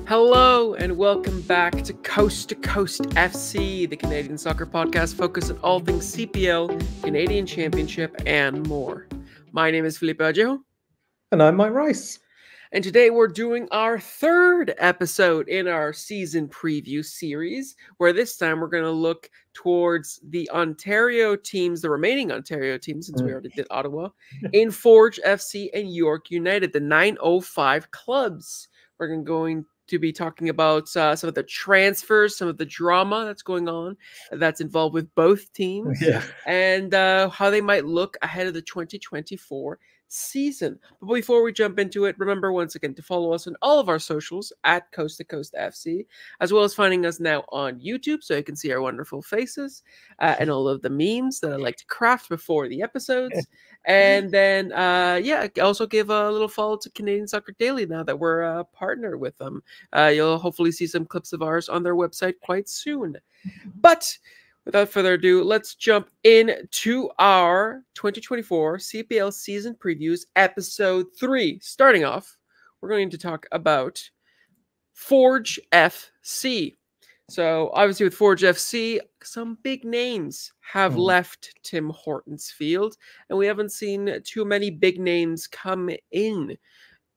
Hello and welcome back to Coast FC, the Canadian soccer podcast focused on all things CPL, Canadian Championship, and more. My name is Felipe Ajejo. And I'm Mike Rice. And today we're doing our third episode in our season preview series, where this time we're going to look towards the Ontario teams, the remaining Ontario teams, since we already did Ottawa, in Forge FC and York United, the 905 clubs. We're going to be talking about some of the transfers, some of the drama that's going on that's involved with both teams, and how they might look ahead of the 2024 season. But before we jump into it, remember once again to follow us on all of our socials at Coast to Coast FC, as well as finding us now on YouTube so you can see our wonderful faces and all of the memes that I like to craft before the episodes. And then, also give a little follow to Canadian Soccer Daily now that we're partnered with them. You'll hopefully see some clips of ours on their website quite soon. But without further ado, let's jump into our 2024 CPL Season Previews, Episode 3. Starting off, we're going to talk about Forge FC. So, obviously, with Forge FC, some big names have left Tim Hortons field, and we haven't seen too many big names come in.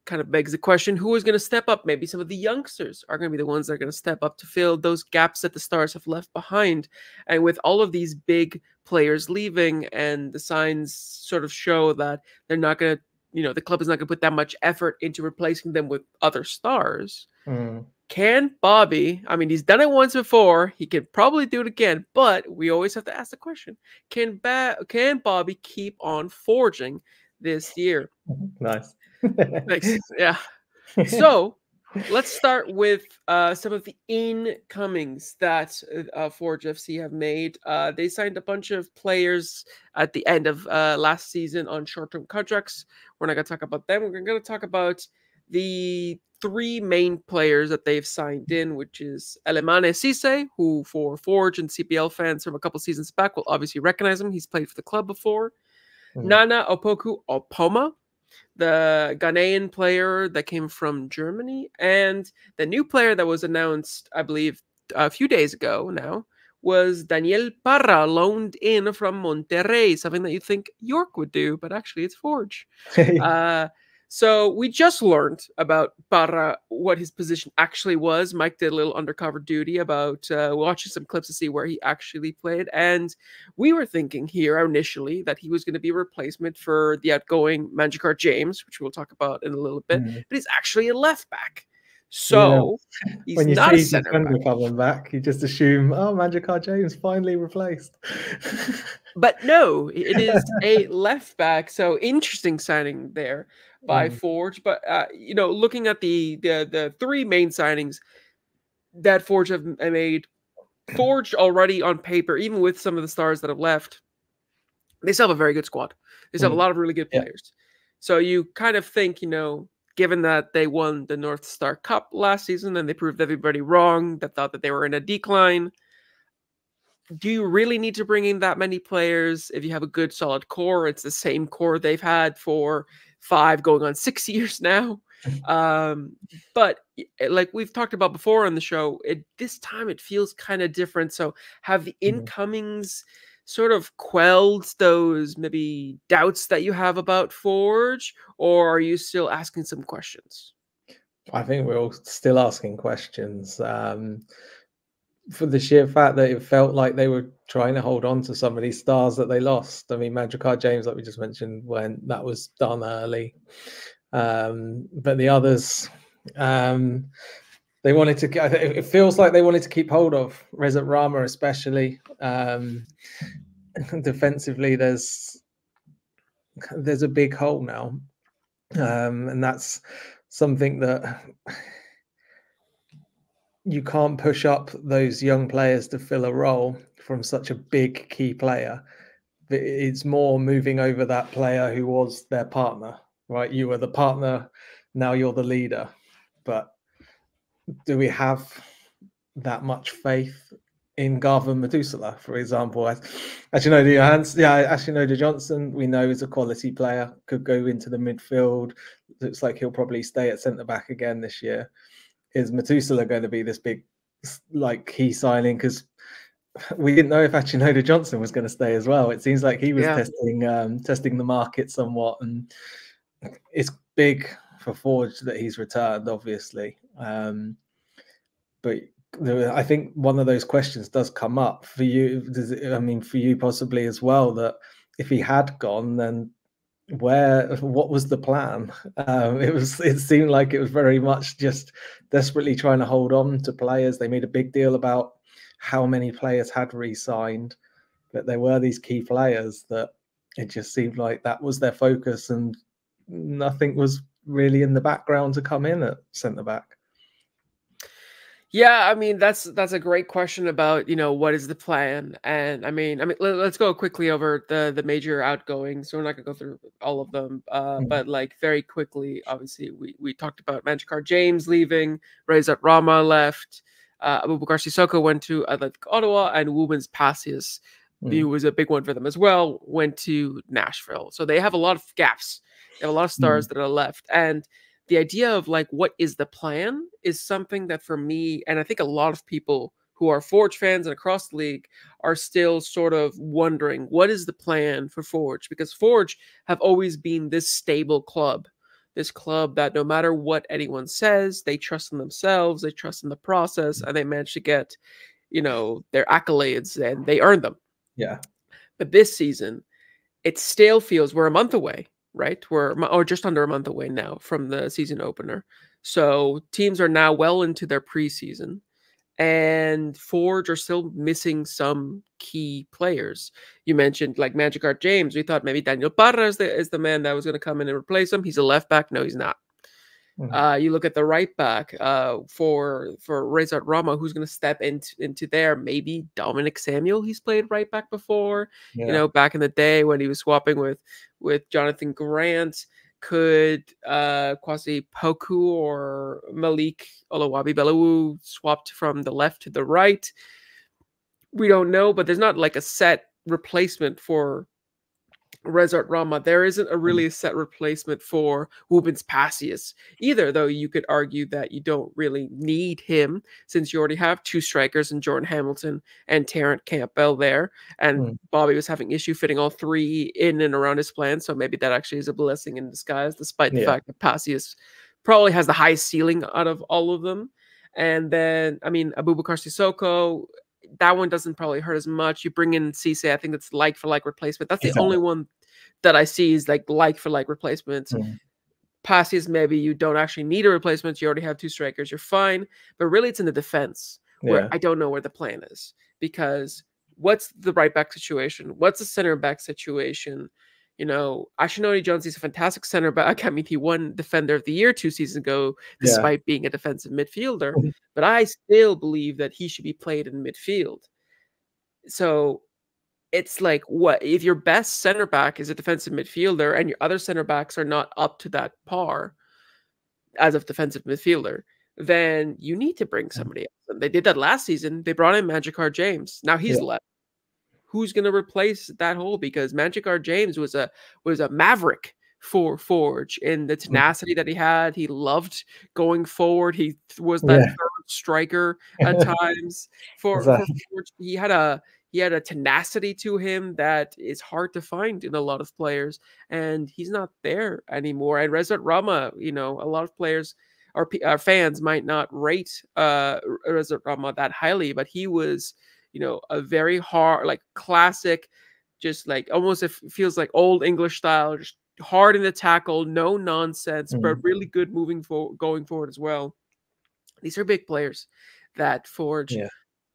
Kind of begs the question, who is going to step up? Maybe some of the youngsters are going to be the ones that are going to step up to fill those gaps that the Stars have left behind. And with all of these big players leaving, and the signs sort of show that they're not going to, the club is not going to put that much effort into replacing them with other stars. Can Bobby, I mean, he's done it once before, he can probably do it again, but we always have to ask the question, can Bobby keep on forging this year? Nice. Thanks. Yeah. So let's start with some of the incomings that Forge FC have made. They signed a bunch of players at the end of last season on short-term contracts. We're not going to talk about them. We're going to talk about the three main players that they've signed in, which is Elemane Cisse, who for Forge and CPL fans from a couple seasons back will obviously recognize him. He's played for the club before. Nana Opoku Opoma, the Ghanaian player that came from Germany, and the new player that was announced, I believe, a few days ago now, was Daniel Parra, loaned in from Monterrey, something that you think York would do, but actually it's Forge. So we just learned about Parra, what his position actually was. Mike did a little undercover duty about watching some clips to see where he actually played. And we were thinking here initially that he was going to be a replacement for the outgoing Manjikar James, which we'll talk about in a little bit. But he's actually a left back. So he's when you not see a center back. Coming back, you just assume, Manjikar James finally replaced. But no, it is a left back. So interesting signing there by Forge. But looking at the three main signings that Forge have made, Forge already on paper, even with some of the stars that have left, they still have a very good squad. They still have a lot of really good players. So you kind of think, given that they won the North Star Cup last season and they proved everybody wrong that thought that they were in a decline, do you really need to bring in that many players if you have a good solid core? It's the same core they've had for 5 going on 6 years now. But like we've talked about before on the show, this time it feels kind of different. So have the incomings sort of quelled those maybe doubts that you have about Forge, or are you still asking some questions? I think we're all still asking questions. For the sheer fact that it felt like they were trying to hold on to some of these stars that they lost. I mean, Manjikar James, like we just mentioned, when that was done early. But the others, they wanted to, it feels like they wanted to keep hold of Rezat Rama, especially. Defensively, there's a big hole now. And that's something that you can't push up those young players to fill a role from such a big key player. It's more moving over that player who was their partner, right? You were the partner, now you're the leader. But do we have that much faith in Garvin Metusala, for example? Ashinoda Johnson, we know is a quality player, could go into the midfield. Looks like he'll probably stay at centre-back again this year. is Methuselah going to be this big like key signing? Because we didn't know if Achinoda Johnson was going to stay as well. It seems like he was testing the market somewhat, and it's big for Forge that he's returned, obviously. But I think one of those questions does come up for you. For you possibly as well, that if he had gone, then what was the plan? It seemed like it was very much just desperately trying to hold on to players. They made a big deal about how many players had re-signed, but there were these key players that it just seemed like that was their focus, and nothing was really in the background to come in at centre back. Yeah, I mean that's a great question about what is the plan, and I mean let's go quickly over the major outgoings. So we're not gonna go through all of them, but like very quickly, obviously we talked about Manjikar James leaving, Rezat Rama left, Abubakar Sissoko went to Athletic Ottawa, and Woobens Passius, who was a big one for them as well, went to Nashville. So they have a lot of gaps. They have a lot of stars that are left, and the idea of like what is the plan is something that for me, and I think a lot of people who are Forge fans and across the league are still sort of wondering what is the plan for Forge, because Forge have always been this stable club, this club that no matter what anyone says, they trust in themselves, they trust in the process, and they manage to get their accolades, and they earn them. Yeah. But this season, it still feels we're a month away. Right? Or just under a month away now from the season opener. So teams are now well into their preseason, and Forge are still missing some key players. You mentioned like Manjikar James. We thought maybe Daniel Parra is the man that was going to come in and replace him. He's a left back. No, he's not. You look at the right back for Rezat Rama, who's going to step into there. Maybe Dominic Samuel. He's played right back before. Back in the day when he was swapping with Jonathan Grant. Could Kwasi Poku or Malik Olawabi Belawu swapped from the left to the right? We don't know, but there's not like a set replacement for Rezat Rama. There isn't a really set replacement for Woobens Passius either, though you could argue that you don't really need him since you already have two strikers in Jordan Hamilton and Terrence Campbell there, and Bobby was having issue fitting all three in and around his plan, so maybe that actually is a blessing in disguise, despite the fact that Passius probably has the highest ceiling out of all of them. And then, I mean, Abubakar Sissoko, that one doesn't probably hurt as much. You bring in Cisse, I think it's like for like replacement. That's the only one that I see is like for like replacements. Passius, maybe you don't actually need a replacement. You already have two strikers. You're fine. But really, it's in the defense where I don't know where the plan is, because what's the right back situation? What's the center back situation? Achinoda Johnson is a fantastic center back. I mean, he won Defender of the Year 2 seasons ago, despite being a defensive midfielder. But I still believe that he should be played in midfield. So it's like, what if your best center back is a defensive midfielder and your other center backs are not up to that par as a defensive midfielder? Then you need to bring somebody else. And they did that last season. They brought in Manjikar James. Now he's left. Who's going to replace that hole? Because Manjikar James was a maverick for Forge in the tenacity that he had. He loved going forward. He was that third striker at times for Forge. He had a tenacity to him that is hard to find in a lot of players, and he's not there anymore. And Rezat Rama, a lot of players or fans might not rate Rezat Rama that highly, but he was a very hard, like classic, just like almost it feels like old English style, just hard in the tackle, no nonsense, but really good going forward as well. These are big players that Forge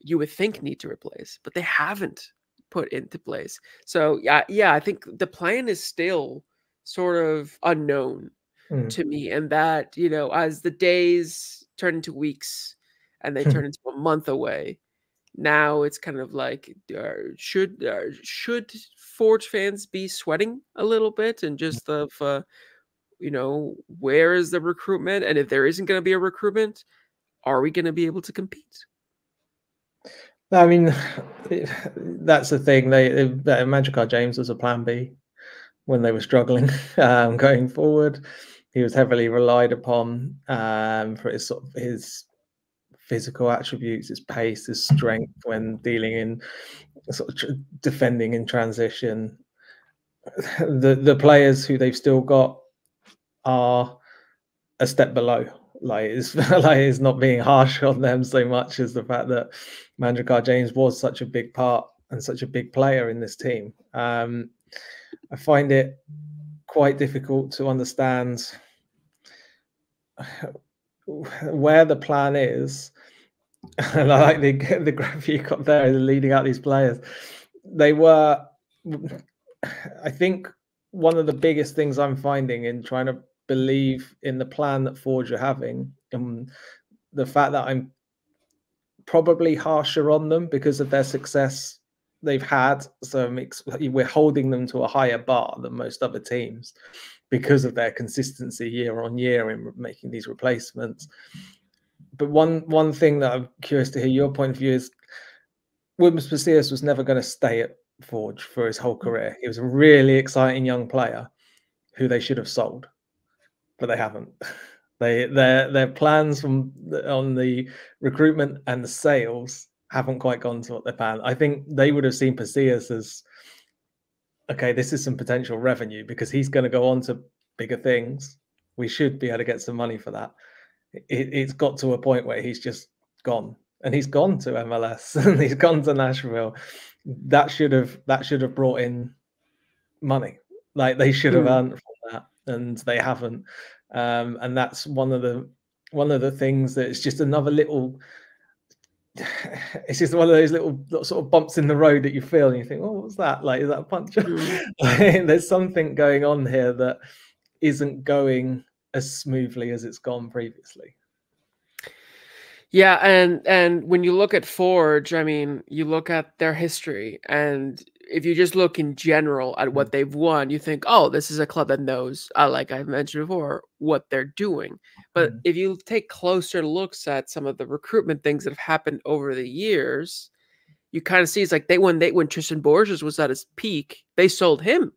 you would think need to replace, but they haven't put into place. So I think the plan is still sort of unknown to me, and that as the days turn into weeks and they turn into a month away, now it's kind of like, should Forge fans be sweating a little bit and just of where is the recruitment, and if there isn't going to be a recruitment, are we going to be able to compete? I mean, that's the thing. Manjikar James was a plan B when they were struggling going forward. He was heavily relied upon for his sort of his physical attributes, his pace, his strength when dealing in sort of defending in transition. The players who they've still got are a step below. Like it's not being harsh on them so much as the fact that Mandrakar James was such a big part and such a big player in this team. I find it quite difficult to understand where the plan is. And I like the graph you got there leading out these players. They were, I think, one of the biggest things I'm finding in trying to believe in the plan that Forge are having, and the fact that I'm probably harsher on them because of their success they've had. So we're holding them to a higher bar than most other teams because of their consistency year on year in making these replacements. But one thing that I'm curious to hear your point of view is Williams Pacius was never going to stay at Forge for his whole career. He was a really exciting young player who they should have sold, but they haven't. Their plans on the recruitment and the sales haven't quite gone to what they planned. I think they would have seen Pacius as, okay, this is some potential revenue because he's going to go on to bigger things. We should be able to get some money for that. It's got to a point where he's just gone, and he's gone to MLS and he's gone to Nashville. That should have brought in money. Like they should have earned from that, and they haven't. And that's one of the things that it's just another little. It's just one of those little sort of bumps in the road that you feel, and you think, "Oh, what's that? Like, is that a punch?" There's something going on here that isn't going as smoothly as it's gone previously. Yeah, and when you look at Forge, I mean, you look at their history, and if you just look in general at what they've won, you think, oh, this is a club that knows, like I mentioned before, what they're doing. But if you take closer looks at some of the recruitment things that have happened over the years, you kind of see it's like when Tristan Borges was at his peak, they sold him.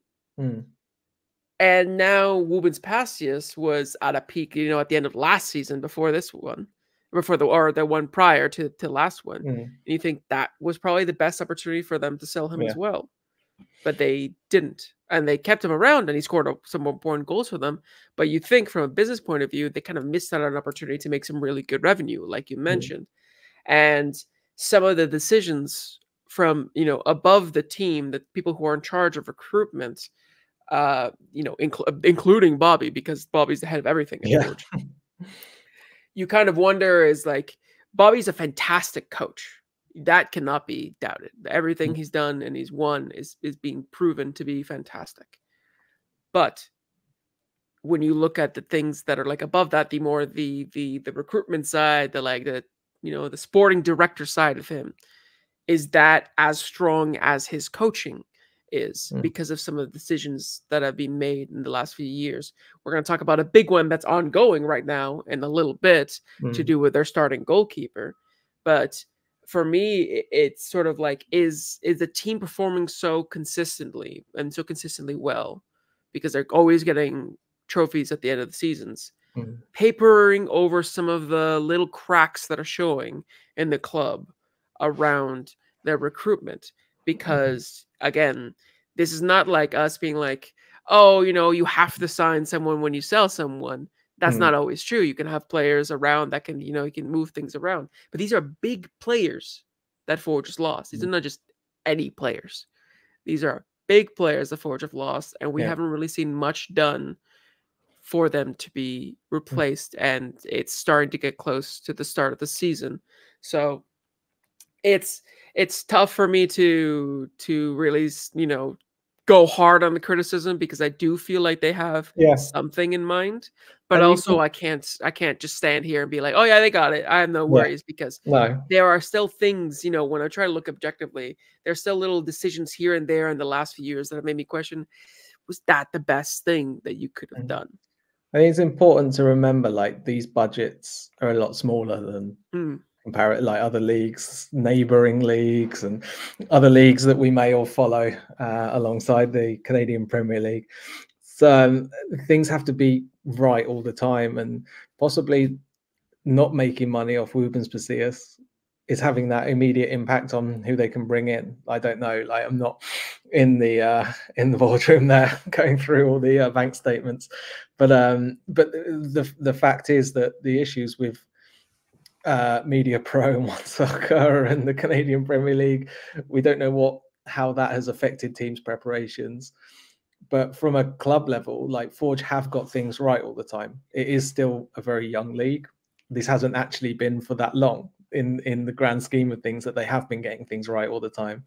And now Woobens Pacius was at a peak, at the end of last season before this one, the one prior to last one. And you think that was probably the best opportunity for them to sell him as well. But they didn't. And they kept him around and he scored some important goals for them. But you think from a business point of view, they kind of missed out on an opportunity to make some really good revenue, like you mentioned. And some of the decisions from, above the team, the people who are in charge of recruitment, including Bobby, because Bobby's the head of everything at Forge. You kind of wonder is like, Bobby's a fantastic coach. That cannot be doubted. Everything he's done and he's won is being proven to be fantastic. But when you look at the things that are like above that, the more the recruitment side, the sporting director side of him, is that as strong as his coaching is because of some of the decisions that have been made in the last few years. We're going to talk about a big one that's ongoing right now in a little bit to do with their starting goalkeeper. But for me, it's sort of like, is the team performing so consistently and so consistently well because they're always getting trophies at the end of the seasons, papering over some of the little cracks that are showing in the club around their recruitment. Because again, this is not like us being like, oh, you have to sign someone when you sell someone. That's not always true. You can have players around that can, you can move things around. But these are big players that Forge has lost. These are not just any players. These are big players that Forge have lost, and we haven't really seen much done for them to be replaced. And it's starting to get close to the start of the season. So it's tough for me to really, go hard on the criticism because I do feel like they have something in mind, but also I can't just stand here and be like, oh yeah, they got it. I have no worries because there are still things, when I try to look objectively, there's still little decisions here and there in the last few years that have made me question, was that the best thing that you could have done? I think it's important to remember, like, these budgets are a lot smaller than compare it like other leagues, neighboring leagues, and other leagues that we may all follow alongside the Canadian Premier League. So things have to be right all the time, and possibly not making money off Rubens Pasillas is having that immediate impact on who they can bring in. I don't know. Like, I'm not in the boardroom there going through all the bank statements, but the fact is that the issues with Media Pro and One Soccer and the Canadian Premier League, we don't know how that has affected teams' preparations. But from a club level, like Forge have got things right all the time. It is still a very young league. This hasn't actually been for that long in the grand scheme of things that they have been getting things right all the time.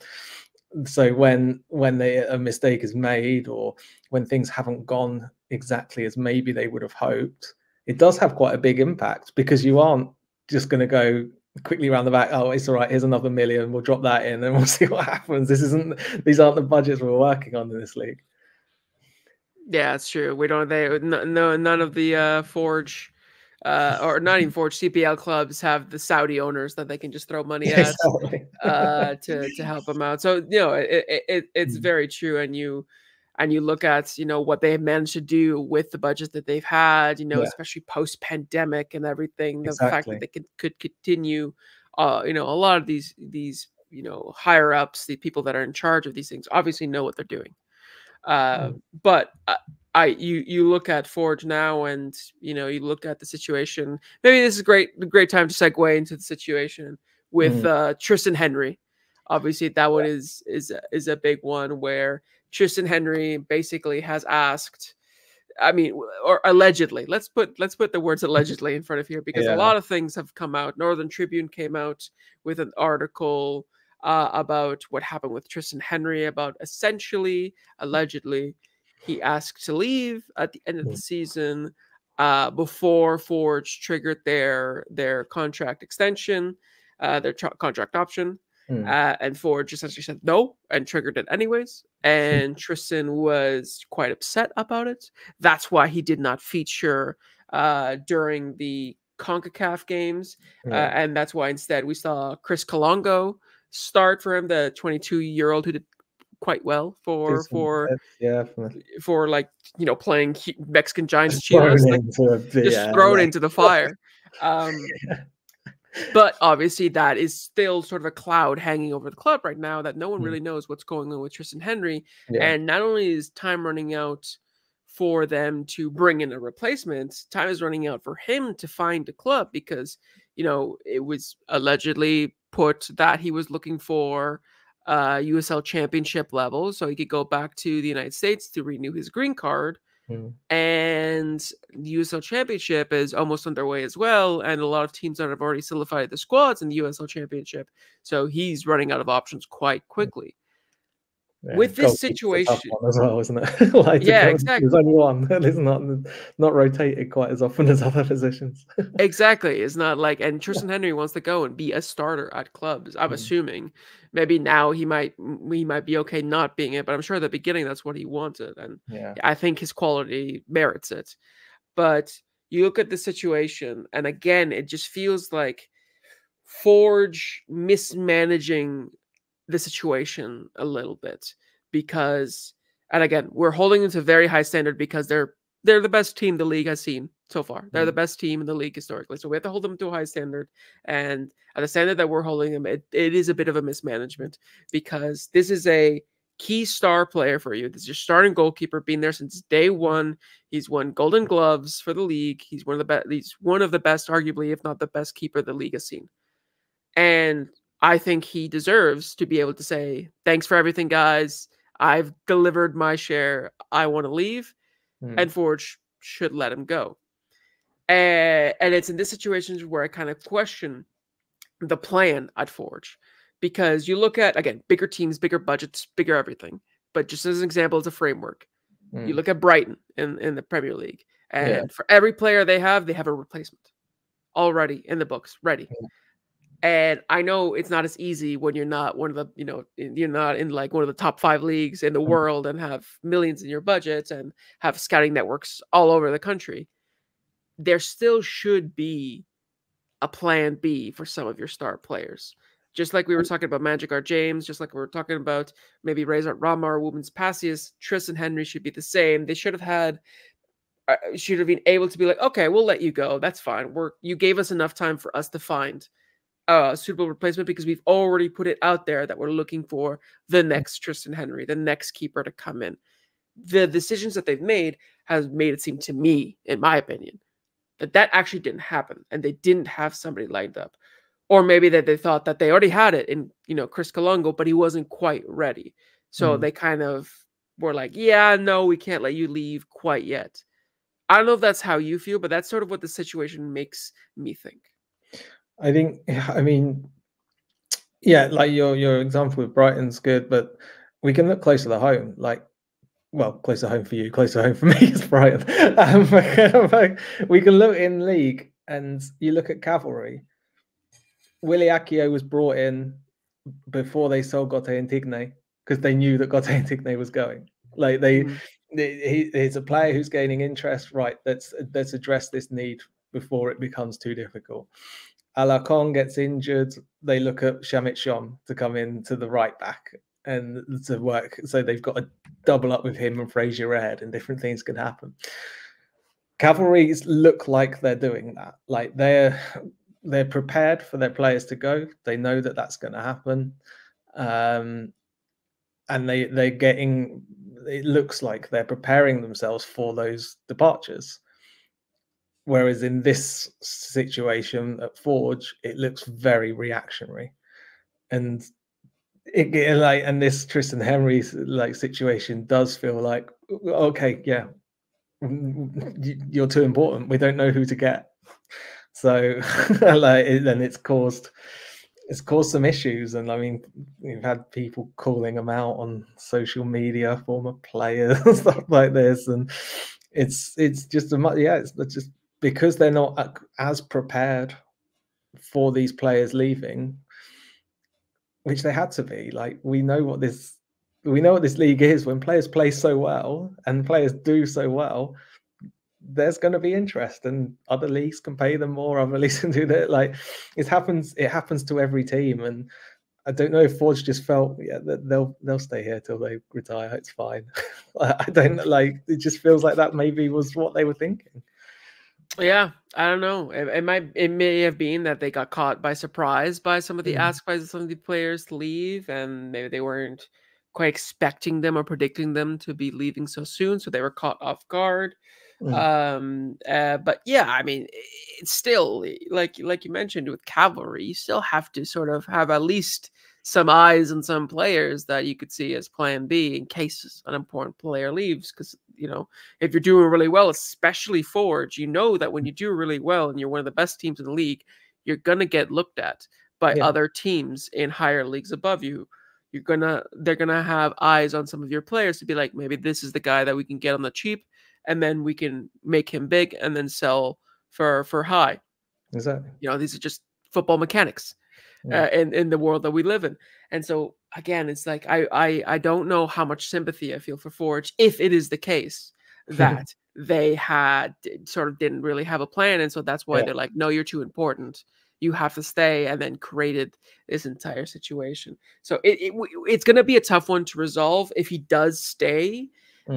So when a mistake is made, or when things haven't gone exactly as maybe they would have hoped, it does have quite a big impact, because you aren't just going to go quickly around the back. Oh, it's all right. Here's another million. We'll drop that in and we'll see what happens. These aren't the budgets we're working on in this league. Yeah, it's true. We don't. None of the Forge, or not even Forge, CPL clubs have the Saudi owners that they can just throw money at to help them out. So it's very true. And you look at what they have managed to do with the budget that they've had. Especially post pandemic and everything. The fact that they could continue. A lot of these higher ups, the people that are in charge of these things, obviously know what they're doing. But you look at Forge now, and you look at the situation. Maybe this is a great time to segue into the situation with Tristan Henry. Obviously, that one is a big one, where Tristan Henry basically has asked. I mean, or allegedly. Let's put the words allegedly in front of here, because a lot of things have come out. Northern Tribune came out with an article about what happened with Tristan Henry, about essentially, allegedly, he asked to leave at the end of the season before Forge triggered their contract extension, their contract option. And Forge essentially said no and triggered it anyways. And Tristan was quite upset about it. That's why he did not feature during the CONCACAF games. And that's why instead we saw Chris Kalongo start for him, the 22-year-old who did quite well for like playing Mexican Giants Chivas, just thrown into the fire. But obviously that is still sort of a cloud hanging over the club right now, that no one really knows what's going on with Tristan Henry. And not only is time running out for them to bring in a replacement, time is running out for him to find a club, because it was allegedly put that he was looking for USL championship level so he could go back to the United States to renew his green card. And the USL Championship is almost underway as well, and a lot of teams that have already solidified the squads in the USL Championship, so he's running out of options quite quickly. With this situation as well, isn't it? Exactly. There's only one. It's not rotated quite as often as other positions. Exactly. It's not like, and Tristan Henry wants to go and be a starter at clubs. I'm assuming maybe now he might be okay not being it, but I'm sure at the beginning that's what he wanted, and I think his quality merits it. But you look at the situation, and again, it just feels like Forge mismanaging the situation a little bit, because, and again, we're holding them to a very high standard because they're the best team the league has seen so far. They're the best team in the league historically. So we have to hold them to a high standard. And at the standard that we're holding them, it is a bit of a mismanagement, because this is a key star player for you. This is your starting goalkeeper, been there since day one. He's won Golden Gloves for the league. He's one of the best. He's one of the best, arguably, if not the best keeper the league has seen. And I think he deserves to be able to say, thanks for everything, guys. I've delivered my share. I want to leave. And Forge should let him go. And it's in this situation where I kind of question the plan at Forge. Because you look at, again, bigger teams, bigger budgets, bigger everything. But just as an example, as a framework, you look at Brighton in the Premier League. And for every player they have a replacement already in the books, ready. And I know it's not as easy when you're not one of the, you're not in like one of the top 5 leagues in the world and have millions in your budget and have scouting networks all over the country. There still should be a plan B for some of your star players. Just like we were talking about Magic R. James, just like we were talking about maybe Razor Rama or Women's Passius, Tristan Henry should be the same. They should have had should have been able to be like, okay, we'll let you go. That's fine. You gave us enough time for us to find a suitable replacement because we've already put it out there that we're looking for the next Tristan Henry, the next keeper to come in. The decisions that they've made has made it seem to me, in my opinion, that actually didn't happen and they didn't have somebody lined up. Or maybe that they thought that they already had it in, Chris Colongo, but he wasn't quite ready. So they kind of were like, yeah, no, we can't let you leave quite yet. I don't know if that's how you feel, but that's sort of what the situation makes me think. I mean, yeah, like your example with Brighton's good, but we can look closer to home. Like, well, closer home for you, closer home for me is Brighton. We can look in league, and you look at Cavalry. Willie Akio was brought in before they sold Gote Insigne because they knew that Gote Insigne was going. Like he's a player who's gaining interest. Right, let's address this need before it becomes too difficult. Alarcon gets injured. They look at Shamit Shom to come in to the right back and to work. So they've got to double up with him and Fraser Red, and different things can happen. Cavalries look like they're doing that. Like they're prepared for their players to go. They know that that's going to happen, and they're getting. It looks like they're preparing themselves for those departures. Whereas in this situation at Forge, it looks very reactionary, and and this Tristan Henry situation does feel like, okay, yeah, you're too important. We don't know who to get, so then it's caused some issues. And I mean, we've had people calling them out on social media, former players, stuff like this, and it's just it's just because they're not as prepared for these players leaving, which they had to be. Like we know what this league is. When players play so well and players do so well, there's going to be interest, and other leagues can pay them more. Other leagues can do that. Like it happens to every team, and I don't know if Forge just felt, yeah, that they'll stay here till they retire. It's fine. I don't like. It just feels like that maybe was what they were thinking. Yeah, I don't know. It may have been that they got caught by surprise by some of the ask by some of the players to leave, and maybe they weren't quite expecting them or predicting them to be leaving so soon, so they were caught off guard. But yeah, I mean, it's still like you mentioned with Cavalry, you still have to sort of have at least some eyes on some players that you could see as plan B in case an important player leaves. Because, if you're doing really well, especially Forge, that when you do really well and you're one of the best teams in the league, you're going to get looked at by other teams in higher leagues above you. They're going to have eyes on some of your players to be like, maybe this is the guy that we can get on the cheap, and then we can make him big and then sell for high. Exactly. These are just football mechanics. In the world that we live in. And so again, it's like I don't know how much sympathy I feel for Forge if it is the case that they didn't really have a plan, and so that's why they're like, no, you're too important, you have to stay, and then created this entire situation. So it's going to be a tough one to resolve if he does stay.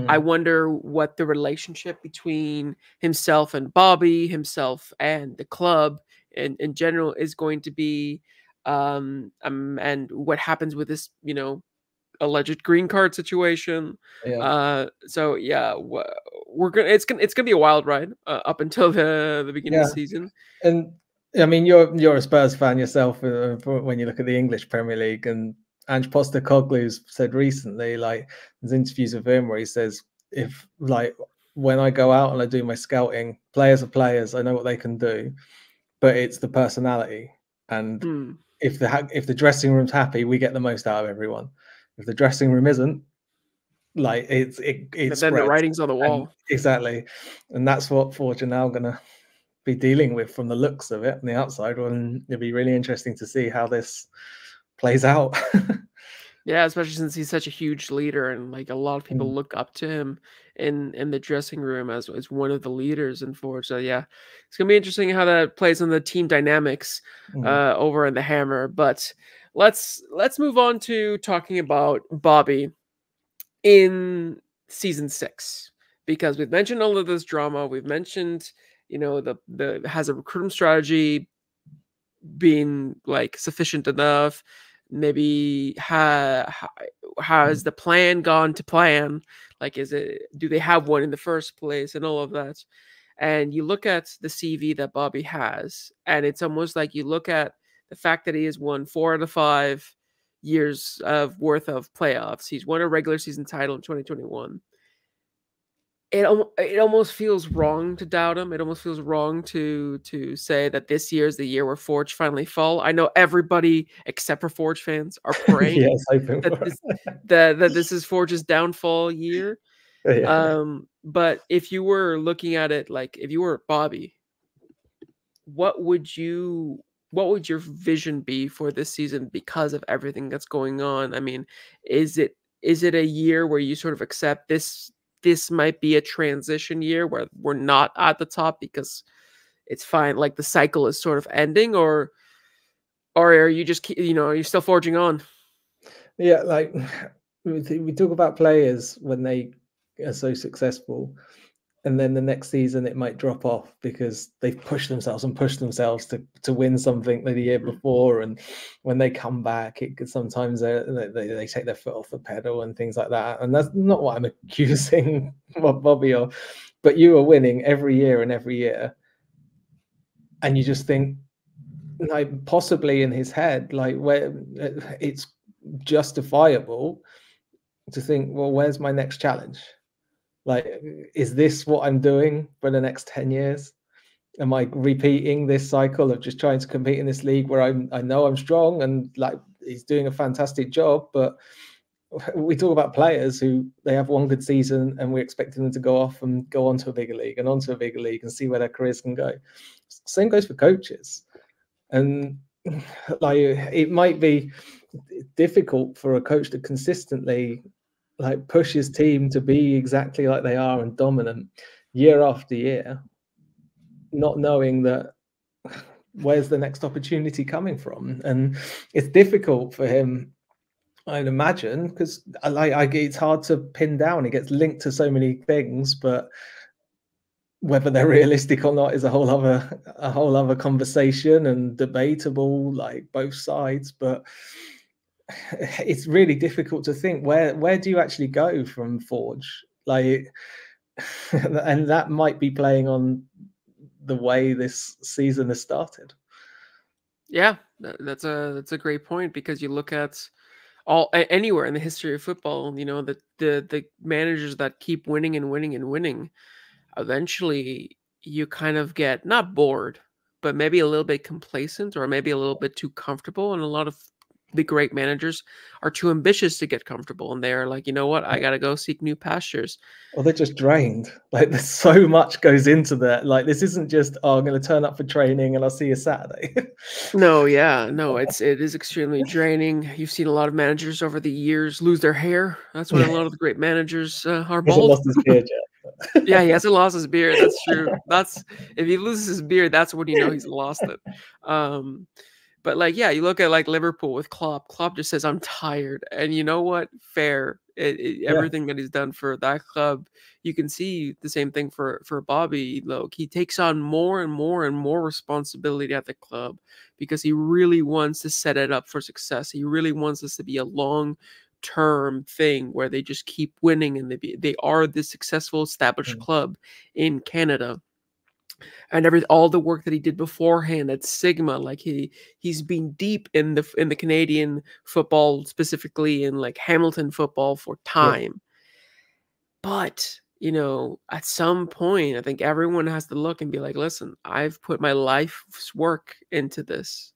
I wonder what the relationship between himself and Bobby, himself and the club in general is going to be. And what happens with this, alleged green card situation. So yeah, it's gonna be a wild ride up until the beginning of the season. And I mean, you're a Spurs fan yourself when you look at the English Premier League, and Ange Postecoglou's said recently, like there's interviews with him where he says, if like when I go out and I do my scouting, players are players, I know what they can do, but it's the personality. And if the dressing room's happy, we get the most out of everyone. If the dressing room isn't, like it then spreads. The writing's on the wall. Exactly. And that's what Forge are now gonna be dealing with from the looks of it on the outside. And it'll be really interesting to see how this plays out. Yeah, especially since he's such a huge leader, and like a lot of people look up to him in the dressing room as one of the leaders in Forge. So yeah, it's gonna be interesting how that plays on the team dynamics over in the Hammer. But let's move on to talking about Bobby in season 6. because we've mentioned all of this drama. We've mentioned, the has a recruitment strategy being like sufficient enough. Maybe has the plan gone to plan? Like, do they have one in the first place, and all of that? And you look at the CV that Bobby has, and it's almost like you look at the fact that he has won 4 out of 5 years of worth of playoffs. He's won a regular season title in 2021. It almost feels wrong to doubt him. It almost feels wrong to say that this year is the year where Forge finally fall. I know everybody except for Forge fans are praying Yes, hoping that for it. that this is Forge's downfall year. Yeah. But if you were looking at it, like if you were Bobby, what would your vision be for this season because of everything that's going on? I mean, is it a year where you sort of accept this might be a transition year where we're not at the top because it's fine, like the cycle is sort of ending, or are you just are you still forging on? Yeah, like we talk about players when they are so successful, and then the next season it might drop off because they've pushed themselves and pushed themselves to win something the year before, and when they come back, it could sometimes they take their foot off the pedal and things like that. And that's not what I'm accusing Bobby of, but you are winning every year and every year, and you just think, like, possibly in his head, like, where it's justifiable to think, well, where's my next challenge? Like, is this what I'm doing for the next 10 years? Am I repeating this cycle of just trying to compete in this league where I know I'm strong and like he's doing a fantastic job, but we talk about players who they have one good season and we're expecting them to go off and go on to a bigger league and onto a bigger league and see where their careers can go. Same goes for coaches. And like, it might be difficult for a coach to consistently like push his team to be exactly like they are and dominant year after year, not knowing that where's the next opportunity coming from. And it's difficult for him, I'd imagine, because it's hard to pin down. It gets linked to so many things, but whether they're realistic or not is a whole other conversation and debatable, like both sides. But it's really difficult to think where do you actually go from Forge, like, and that might be playing on the way this season has started. Yeah, that's a great point, because you look at anywhere in the history of football, the managers that keep winning and winning and winning, eventually you kind of get not bored, but maybe a little bit complacent, or maybe a little bit too comfortable. And a lot of the great managers are too ambitious to get comfortable, and they're like, you know what, I gotta go seek new pastures. Or they're just drained. Like, there's so much goes into that. Like, this isn't just, oh, I'm going to turn up for training and I'll see you Saturday. No, yeah, no, it is extremely draining. You've seen a lot of managers over the years lose their hair. That's why a lot of the great managers are Hasn't bald. lost his beard yet. Yeah, he hasn't lost his beard. That's true. That's if he loses his beard, that's when you know he's lost it. But like, yeah, you look at like Liverpool with Klopp. Klopp just says, "I'm tired," and you know what? Fair. Yeah. Everything that he's done for that club, you can see the same thing for Bobby. Look, he takes on more and more and more responsibility at the club because he really wants to set it up for success. He really wants this to be a long-term thing where they just keep winning, and they are this successful established club in Canada. And all the work that he did beforehand at Sigma, like he's been deep in the Canadian football, specifically in like Hamilton football, for Yeah. time. But at some point, I think everyone has to look and be like, listen, I've put my life's work into this,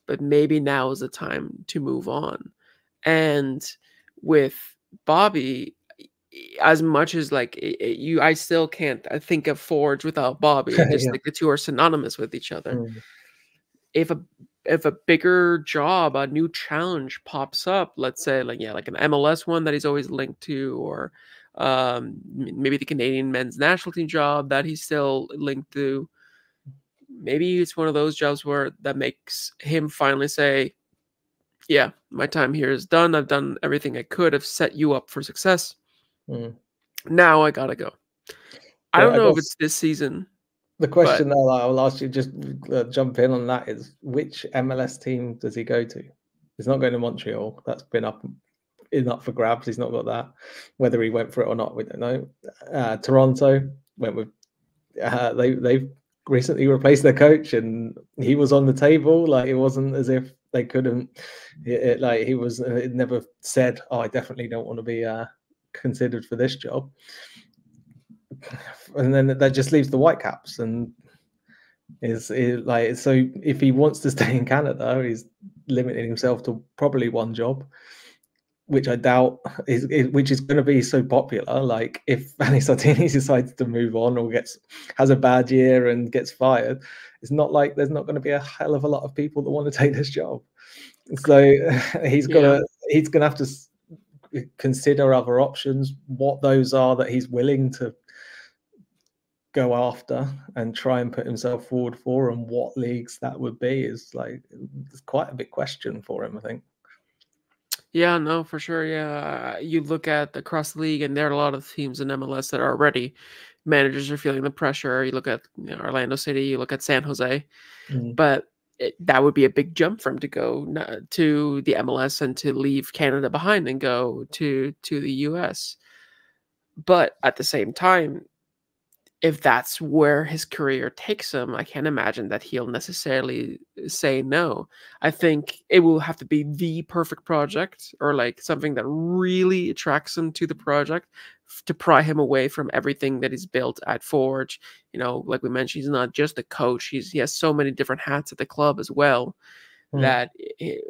but maybe now is the time to move on. And with Bobby, as much as like I still can't think of Forge without Bobby. I just Yeah. think the two are synonymous with each other. Mm. If a bigger job, a new challenge pops up, let's say like an MLS one that he's always linked to, or maybe the Canadian men's national team job that he's still linked to. Maybe it's one of those jobs where that makes him finally say, yeah, my time here is done. I've done everything I could. I've set you up for success. Mm. Now I gotta go. I don't I know if guess it's this season, the but question that I'll ask you, just jump in on that, is which MLS team does he go to? He's not going to Montreal. That's been up for grabs. He's not got that. Whether he went for it or not, we don't know. Toronto went with. They've recently replaced their coach, and he was on the table. Like, it wasn't as if they couldn't. Like, he was. It never said, "Oh, I definitely don't want to be considered for this job." And then that just leaves the Whitecaps, and is like, so if he wants to stay in Canada, he's limiting himself to probably one job, which I doubt which is going to be so popular. Like, if Vanni Sartini decides to move on or has a bad year and gets fired, it's not like there's not going to be a hell of a lot of people that want to take this job. So he's gonna have to consider other options. What those are that he's willing to go after and try and put himself forward for, and what leagues that would be, is like, it's quite a big question for him, I think. Yeah, no, for sure. Yeah, you look at across the league, and there are a lot of teams in MLS that are already managers are feeling the pressure. You look at Orlando City, you look at San Jose, but that would be a big jump for him to go to the MLS and to leave Canada behind and go to the US. But at the same time, if that's where his career takes him, I can't imagine that he'll necessarily say no. I think it will have to be the perfect project, or like something that really attracts him to the project, to pry him away from everything that he's built at Forge. Like we mentioned, he's not just a coach. He has so many different hats at the club as well, that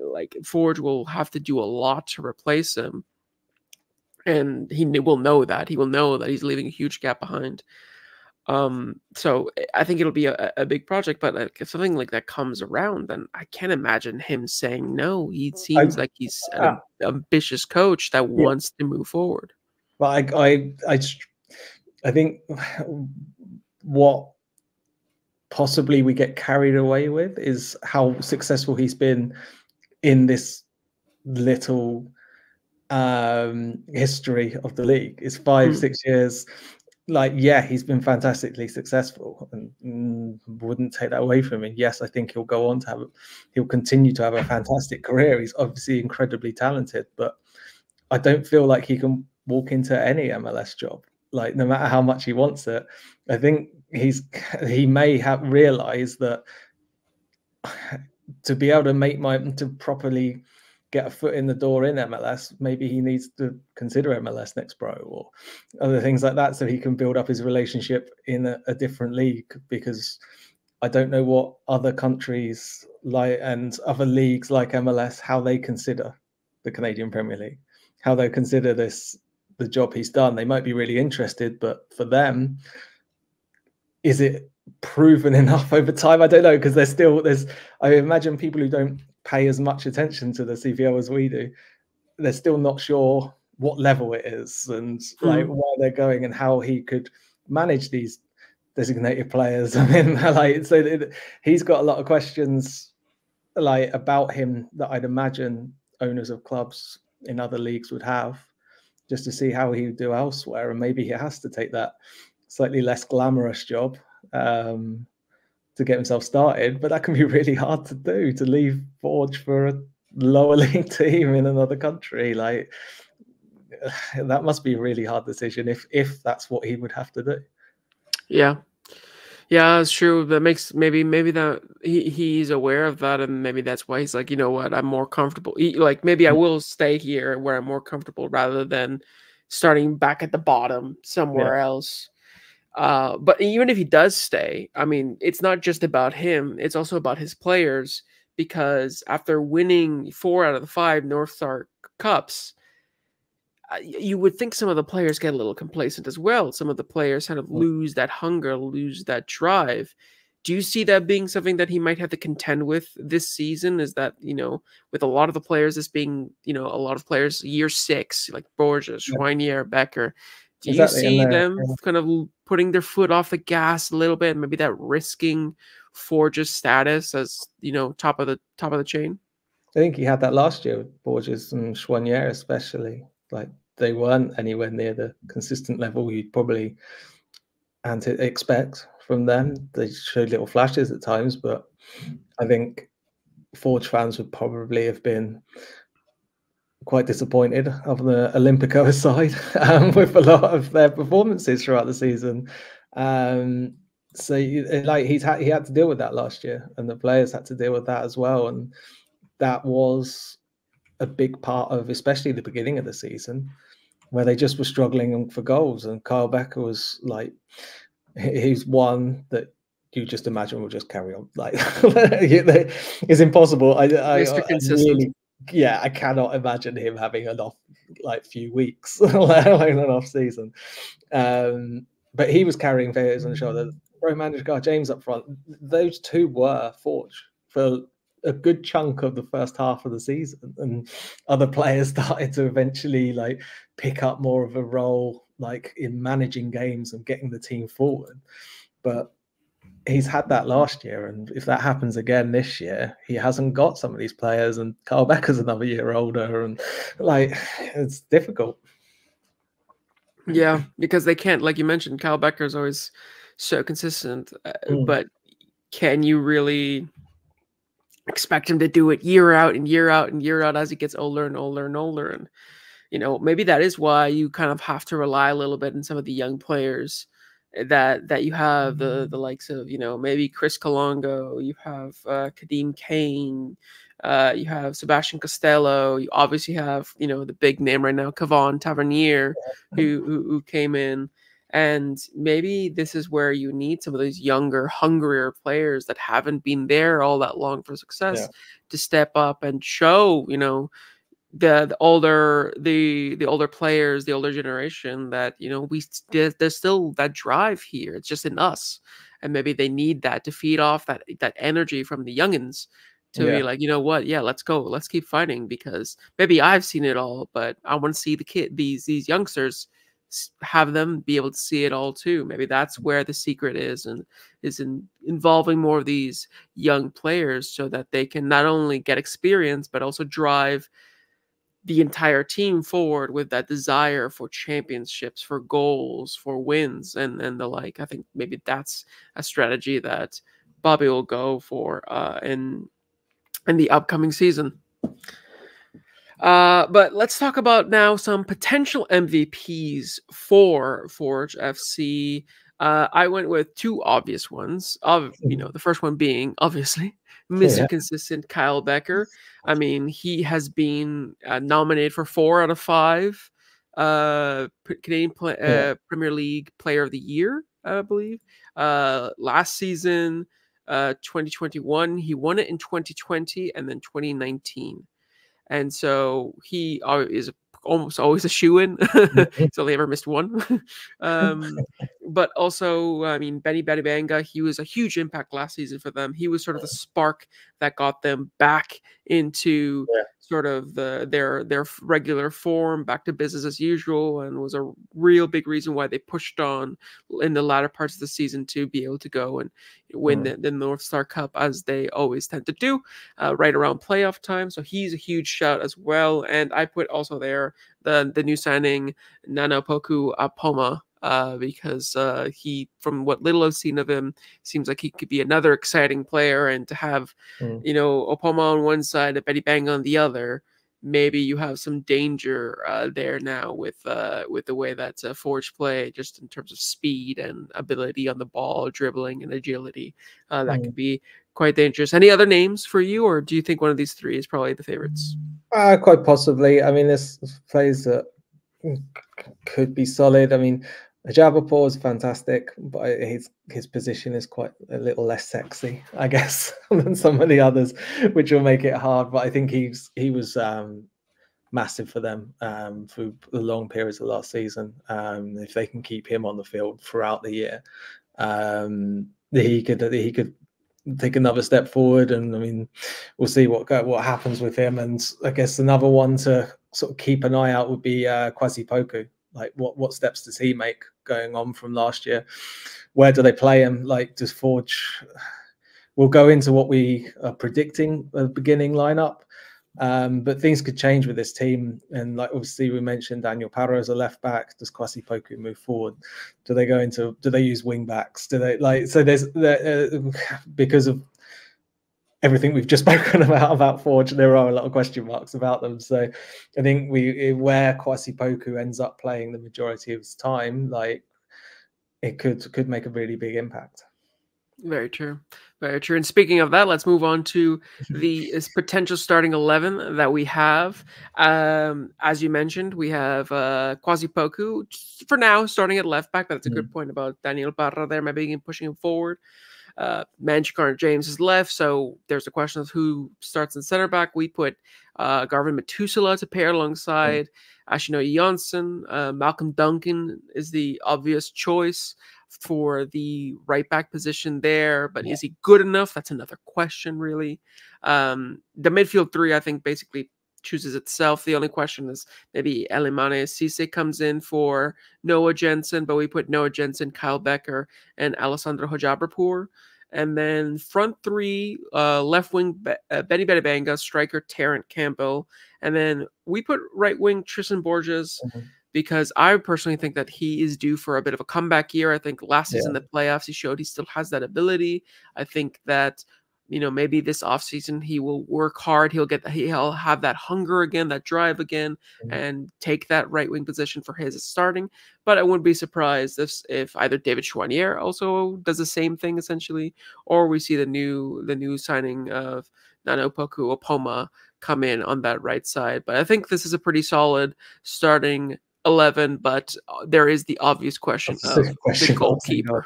like Forge will have to do a lot to replace him. And he will know that. He will know that he's leaving a huge gap behind. So I think it'll be a big project, but like, if something like that comes around, then I can't imagine him saying no. He seems like he's an ambitious coach that wants to move forward. But I think what possibly we get carried away with is how successful he's been in this little history of the league. It's 5-6 years. Like, yeah, he's been fantastically successful, and wouldn't take that away from him. Yes, I think he'll continue to have a fantastic career. He's obviously incredibly talented, but I don't feel like he can walk into any MLS job, like, no matter how much he wants it. I think he may have realized that to be able to properly get a foot in the door in MLS, maybe he needs to consider MLS Next Pro or other things like that, so he can build up his relationship in a different league. Because I don't know what other countries like, and other leagues like MLS, how they consider the Canadian Premier League, how they consider the job he's done. They might be really interested, but for them, is it proven enough over time? I don't know, because I imagine people who don't pay as much attention to the CPL as we do, they're still not sure what level it is, and like where they're going, and how he could manage these designated players. I mean, like, so he's got a lot of questions like about him that I'd imagine owners of clubs in other leagues would have, just to see how he would do elsewhere. And maybe he has to take that slightly less glamorous job to get himself started, but that can be really hard to do, to leave Forge for a lower league team in another country. Like, that must be a really hard decision if that's what he would have to do. Yeah, that's true. That makes maybe that he's aware of that, and maybe that's why he's like, you know what, I'm more comfortable. Like, maybe I will stay here where I'm more comfortable, rather than starting back at the bottom somewhere else. But even if he does stay, I mean, it's not just about him. It's also about his players, because after winning 4 out of the 5 North Star Cups, you would think some of the players get a little complacent as well. Some of the players kind of lose that hunger, lose that drive. Do you see that being something that he might have to contend with this season? Is that, with a lot of the players, this being, a lot of players year 6, like Borges, Schweinier, Becker, do you see them kind of putting their foot off the gas a little bit, and maybe that risking Forge's status as, top of the chain? I think he had that last year with Borges and Schweinier, especially. Like, they weren't anywhere near the consistent level you'd probably and to expect from them. They showed little flashes at times, but I think Forge fans would probably have been quite disappointed on the Olympico side with a lot of their performances throughout the season. So like he had to deal with that last year, and the players had to deal with that as well, and that was a big part of especially the beginning of the season, where they just were struggling for goals, and Kyle Becker was like, he's one that you just imagine will just carry on. Like it's impossible. I Mr. Consistent. really, yeah, I cannot imagine him having an off like few weeks, let alone an off season. But he was carrying failures on the shoulder. Roman James up front. Those two were Forge for a good chunk of the first half of the season, and other players started to eventually like pick up more of a role, like in managing games and getting the team forward. But he's had that last year, and if that happens again this year, he hasn't got some of these players, and Carl Becker's another year older, and like it's difficult. Yeah, because they can't, like you mentioned, Kyle Becker's always so consistent, but can you really expect him to do it year out and year out and year out as he gets older and older and older? And maybe that is why you kind of have to rely a little bit on some of the young players that you have, the likes of maybe Chris Kalongo, you have Kadeem Kane, you have Sebastian Costello, you obviously have the big name right now, Kevon Tavernier, who came in. And maybe this is where you need some of those younger, hungrier players that haven't been there all that long for success to step up and show, the older players, the older generation, that there's still that drive here. It's just in us, and maybe they need that to feed off that energy from the youngins to be like, let's go, let's keep fighting, because maybe I've seen it all, but I want to see these youngsters, have them be able to see it all too. Maybe that's where the secret is, and is in involving more of these young players so that they can not only get experience but also drive the entire team forward with that desire for championships, for goals, for wins, and the like. I think maybe that's a strategy that Bobby will go for in the upcoming season. But let's talk about now some potential MVPs for Forge FC. I went with two obvious ones. The first one being obviously Mr. Consistent Kyle Becker. I mean, he has been nominated for 4 out of 5 Canadian Premier League Player of the Year, I believe. Last season, 2021, he won it in 2020 and then 2019. And so he is almost always a shoo-in. He's only ever missed one. But also, I mean, Benny Badibanga, he was a huge impact last season for them. He was sort of the spark that got them back into sort of their regular form, back to business as usual, and was a real big reason why they pushed on in the latter parts of the season to be able to go and win the North Star Cup, as they always tend to do, right around playoff time. So he's a huge shout as well. And I put also there the new signing Nanapoku Apoma, because he, from what little I've seen of him, seems like he could be another exciting player. And to have, Opoma on one side and Betty Bang on the other, maybe you have some danger there now with the way that Forge play, just in terms of speed and ability on the ball, dribbling and agility. That could be quite dangerous. Any other names for you, or do you think one of these three is probably the favorites? Quite possibly. I mean, there's plays that could be solid. I mean, Ajabapur is fantastic, but his position is quite a little less sexy, I guess, than some of the others, which will make it hard. But I think he was massive for them for the long periods of last season. If they can keep him on the field throughout the year, he could take another step forward. And I mean, we'll see what happens with him. And I guess another one to sort of keep an eye out would be Kwasi Poku. Like, what steps does he make going on from last year? Where do they play him? Like, does Forge? We'll go into what we are predicting the beginning lineup, But things could change with this team, and like obviously we mentioned Daniel Parra as a left back. Does Kwasi Poku move forward? Do they use wing backs? Do they there's because of everything we've just spoken about Forge, there are a lot of question marks about them. So I think where Kwasi Poku ends up playing the majority of his time, like it could make a really big impact. Very true. Very true. And speaking of that, let's move on to the potential starting 11 that we have. As you mentioned, we have Kwasi Poku for now starting at left back. That's a good point about Daniel Parra there, maybe pushing him forward. Manchikar James is left, so there's a question of who starts in center back. We put Garvin Metusala to pair alongside Ashinoe Janssen. Malcolm Duncan is the obvious choice for the right back position there, but is he good enough? That's another question, really. The midfield three, I think, basically chooses itself. The only question is maybe Elimane Cisse comes in for Noah Jensen, but we put Noah Jensen, Kyle Becker, and Alessandro Hojabrapur. And then front three, left wing Benny Bedibanga, striker Terrence Campbell, and then we put right wing Tristan Borges. Because I personally think that he is due for a bit of a comeback year. I think last season, the playoffs, he showed he still has that ability. I think that, maybe this offseason he will work hard. He'll have that hunger again, that drive again, and take that right wing position for his starting. But I wouldn't be surprised if either David Chouanier also does the same thing essentially, or we see the new signing of Nano Poku Opoma come in on that right side. But I think this is a pretty solid starting 11, but there is the obvious question of the goalkeeper.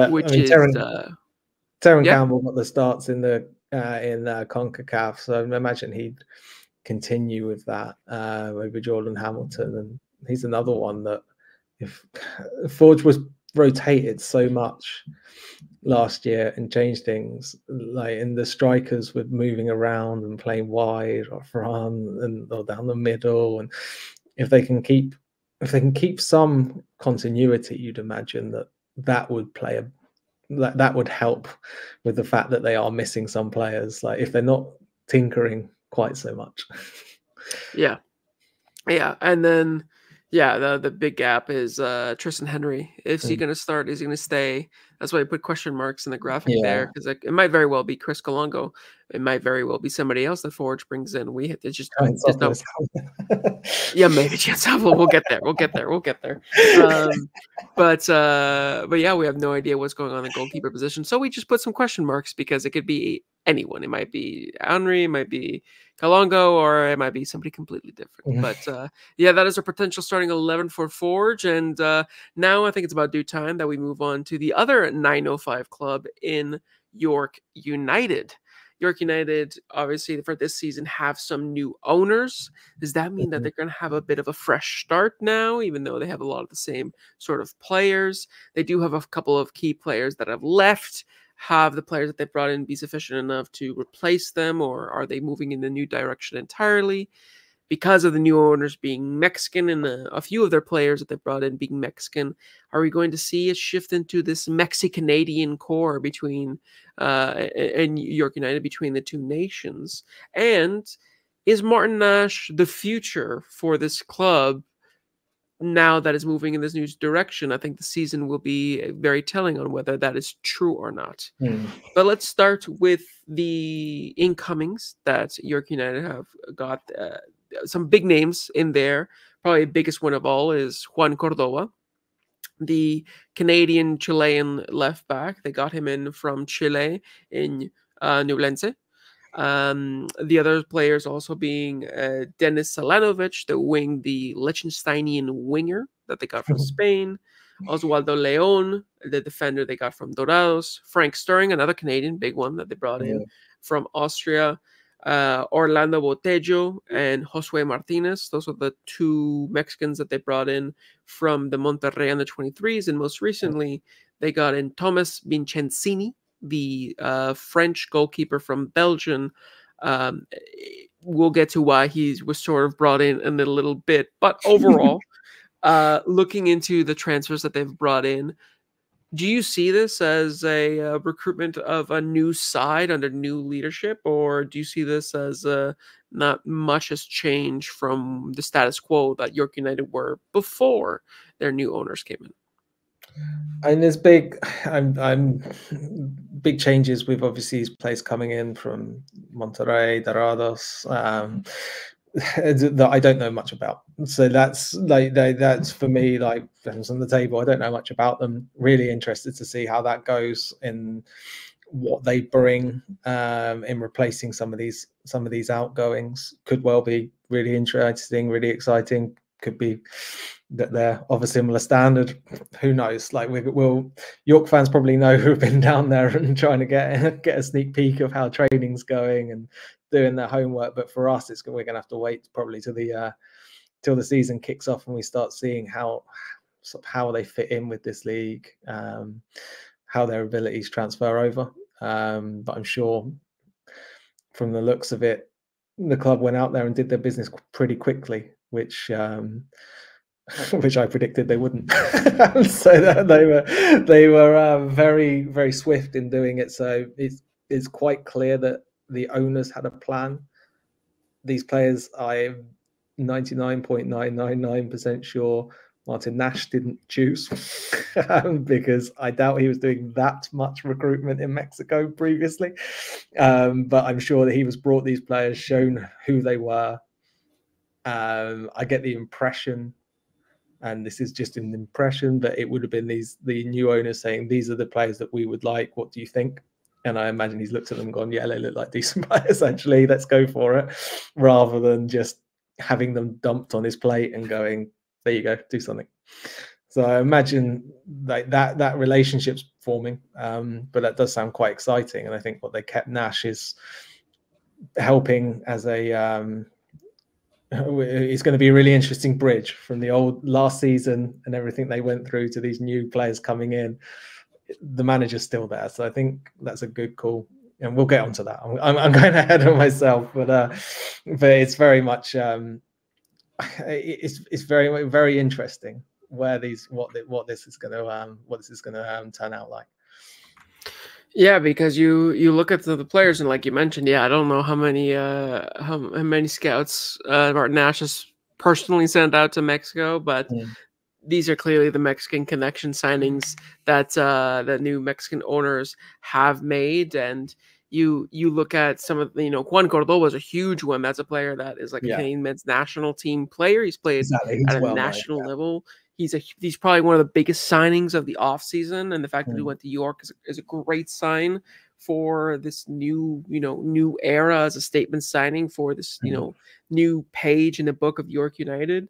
Which is Terrence Campbell got the starts in the CONCACAF, so I imagine he'd continue with that over Jordan Hamilton, and he's another one that if Forge was rotated so much last year and changed things, like in the strikers were moving around and playing wide or front or down the middle, and if they can keep some continuity, you'd imagine that would play that would help with the fact that they are missing some players, like if they're not tinkering quite so much. Yeah, and then the big gap is Tristan Henry. Is he going to start? Is he going to stay? That's why I put question marks in the graphic there, because it might very well be Chris Colongo. It might very well be somebody else that Forge brings in. It's just no. Maybe Gianzavo. We'll get there. But yeah, we have no idea what's going on in the goalkeeper position. So we just put some question marks because it could be anyone. It might be Henry, it might be Kalongo, or it might be somebody completely different. But that is our potential starting 11 for Forge. And now I think it's about due time that we move on to the other 905 club in York United. York United, obviously, for this season, have some new owners. Does that mean that they're going to have a bit of a fresh start now, even though they have a lot of the same sort of players? They do have a couple of key players that have left. Have the players that they brought in be sufficient enough to replace them, or are they moving in a new direction entirely? Because of the new owners being Mexican and a few of their players that they brought in being Mexican, are we going to see a shift into this Mexi-Canadian core between and York United, between the two nations? And is Martin Nash the future for this club now that is moving in this new direction? I think the season will be very telling on whether that is true or not. But let's start with the incomings that York United have got. Some big names in there. Probably the biggest one of all is Juan Cordova, the Canadian-Chilean left back. They got him in from Chile in Nublense. The other players also being Denis Salanovic, the Liechtensteinian winger that they got from Spain. Oswaldo Leon, the defender they got from Dorados. Frank Stirring, another Canadian, big one that they brought in from Austria. Orlando Botello and Josue Martinez. Those are the two Mexicans that they brought in from the Monterrey under 23s. And most recently, they got in Thomas Vincenzini, the French goalkeeper from Belgium. We'll get to why he was sort of brought in a little bit. But overall, looking into the transfers that they've brought in, Do you see this as a recruitment of a new side under new leadership, or do you see this as not much has changed from the status quo that York United were before their new owners came in? And there's I'm big changes with obviously his players coming in from Monterrey, Dorados, that I don't know much about. So that's that's for me like things on the table. I don't know much about them. Really interested to see how that goes in what they bring in replacing some of these outgoings. Could well be really interesting, really exciting. Could be that they're of a similar standard. Who knows? Like we'll York fans probably know who've been down there and trying to get a sneak peek of how training's going and doing their homework. But for us, we're going to have to wait probably till the season kicks off and we start seeing how they fit in with this league, how their abilities transfer over. But I'm sure from the looks of it, the club went out there and did their business pretty quickly, which I predicted they wouldn't. So they were very, very swift in doing it. So it's quite clear that the owners had a plan. These players, I'm 99.999% sure Martin Nash didn't choose because I doubt he was doing that much recruitment in Mexico previously. But I'm sure that he was brought these players, shown who they were. I get the impression, and this is just an impression, but it would have been the new owners saying, these are the players that we would like. What do you think? And I imagine he's looked at them and gone, yeah, they look like decent players, actually. Let's go for it. Rather than just having them dumped on his plate and going, there you go, do something. So I imagine like that relationship's forming. But that does sound quite exciting. And I think what they kept Nash is helping as a it's going to be a really interesting bridge from the old last season and everything they went through to these new players coming in. The manager's still there, so I think that's a good call, and we'll get onto that. I'm going ahead of myself, but it's very much it's very, very interesting where what this is going to turn out like. Yeah, because you look at the players and like you mentioned, I don't know how many scouts Martin Nash has personally sent out to Mexico, but these are clearly the Mexican connection signings that new Mexican owners have made. And you look at some of Juan Cordoba is a huge one. That's a player that is like a Canadian men's national team player. He's played at a national level. He's probably one of the biggest signings of the offseason, and the fact that he went to York is a great sign for this new era as a statement signing for this new page in the book of York United.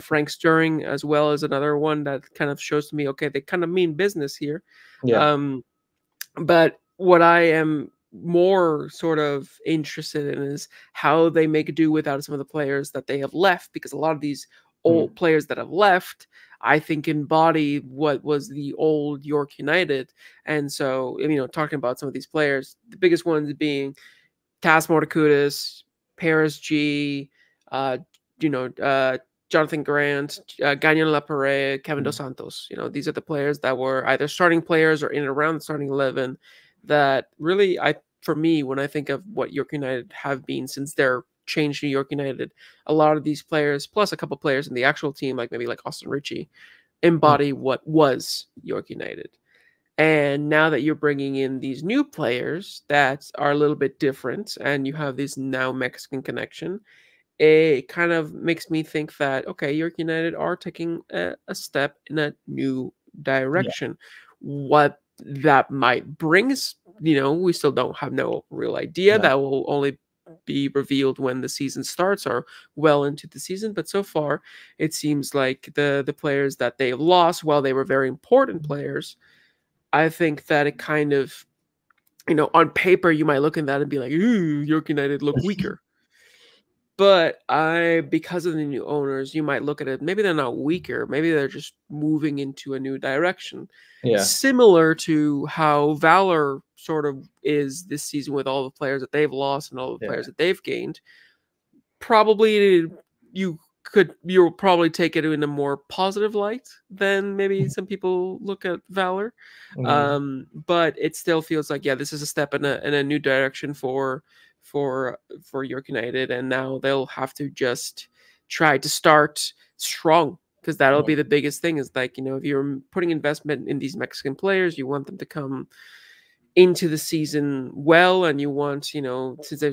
Frank Stirring as well as another one that kind of shows to me, okay, they kind of mean business here. But what I am more sort of interested in is how they make do without some of the players that they have left, because a lot of these old players that have left, I think, embody what was the old York United. And so, talking about some of these players, the biggest ones being Tas Mortakudis, Paris G, Jonathan Grant, Gagnon Lapare, Kevin Dos Santos. These are the players that were either starting players or in and around the starting 11 that really, for me, when I think of what York United have been since their change to York United, a lot of these players, plus a couple players in the actual team, like maybe like Austin Ritchie, embody what was York United. And now that you're bringing in these new players that are a little bit different, and you have this now Mexican connection, it kind of makes me think that, okay, York United are taking a step in a new direction. What that might bring is, we still don't have no real idea. That will only be revealed when the season starts or well into the season. But so far, it seems like the players that they have lost, while they were very important players, I think that it kind of, on paper, you might look at that and be like, ooh, York United look weaker. But because of the new owners, you might look at it, maybe they're not weaker. Maybe they're just moving into a new direction. Similar to how Valor sort of is this season with all the players that they've lost and all the players that they've gained. Probably you you'll probably take it in a more positive light than maybe some people look at Valor. But it still feels like, yeah, this is a step in a new direction for York United, and now they'll have to just try to start strong, because that'll be the biggest thing. Is like, if you're putting investment in these Mexican players, you want them to come into the season well, and you want, since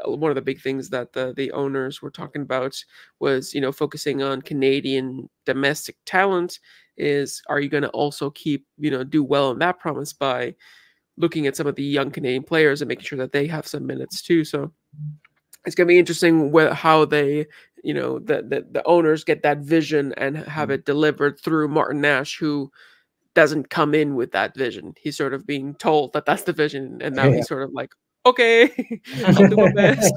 one of the big things that the owners were talking about was, focusing on Canadian domestic talent, is, are you going to also keep, do well on that promise by looking at some of the young Canadian players and making sure that they have some minutes too. So it's going to be interesting how they, the owners get that vision and have it delivered through Martin Nash, who doesn't come in with that vision. He's sort of being told that that's the vision, and now he's sort of like, okay, I'll do my best.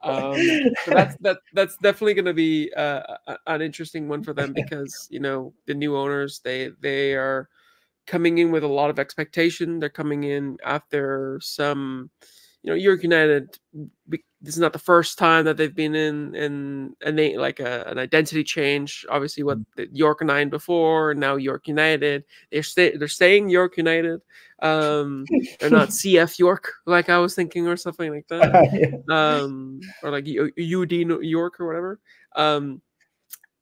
So that's definitely going to be an interesting one for them, because the new owners, they are coming in with a lot of expectation. They're coming in after some, York United. This is not the first time that they've been in an identity change. Obviously, what York 9 before, and now York United. They're staying York United. They're not CF York, like I was thinking, or something like that. Or like UD York or whatever.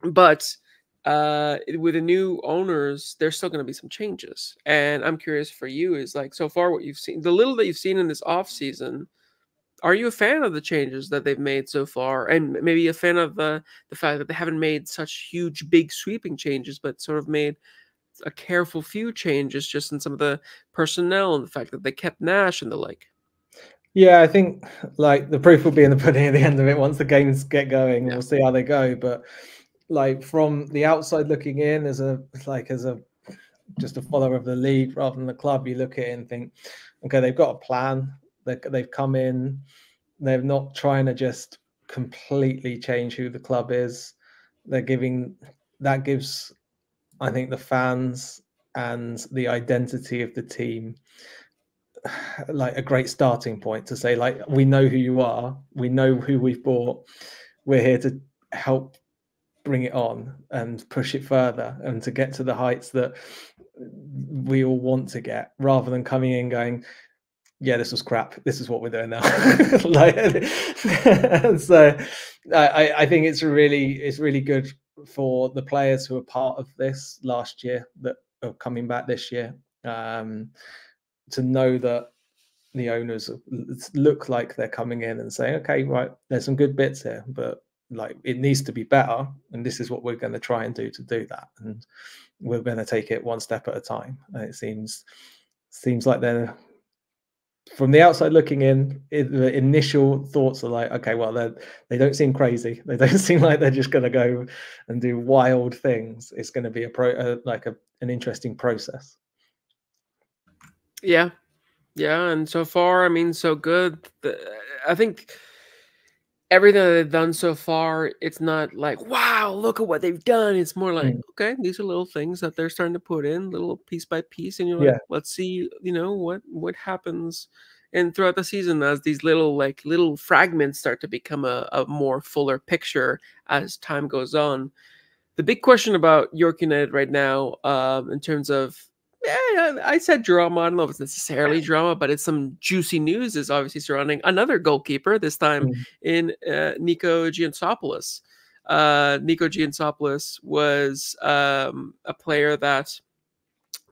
But with the new owners, there's still going to be some changes, and I'm curious for you, is like, so far what you've seen, the little that you've seen in this off season, are you a fan of the changes that they've made so far, and maybe a fan of the fact that they haven't made such huge, big, sweeping changes, but sort of made a careful few changes just in some of the personnel, and the fact that they kept Nash and the like? Yeah, I think like the proof will be in the pudding at the end of it. Once the games get going, we'll see how they go. But like from the outside looking in, as just a follower of the league rather than the club, you look at it and think, okay, they've got a plan. They've come in. They're not trying to just completely change who the club is. That gives, I think, the fans and the identity of the team like a great starting point to say, like, we know who you are, we know who we've bought, we're here to help bring it on and push it further and to get to the heights that we all want to get, rather than coming in going, yeah, this was crap, this is what we're doing now. So I think it's really good for the players who are part of this last year that are coming back this year, to know that the owners look like they're coming in and saying, okay, right, there's some good bits here, but like it needs to be better, and this is what we're going to try and do to do that, and we're going to take it one step at a time. And it seems like they're, from the outside looking in, the initial thoughts are like, okay, well, they don't seem crazy, they don't seem like they're just going to go and do wild things. It's going to be an interesting process. Yeah, and so far, I mean, so good. I think everything that they've done so far, it's not like, wow, look at what they've done. It's more like, okay, these are little things that they're starting to put in, little piece by piece, and you're like, let's see, what happens, and throughout the season, as these little fragments start to become a more fuller picture as time goes on. The big question about York United right now, in terms of, I said drama. I don't know if it's necessarily drama, but it's some juicy news is obviously surrounding another goalkeeper, this time in Nico Giansopoulos. Nico Giansopoulos was a player that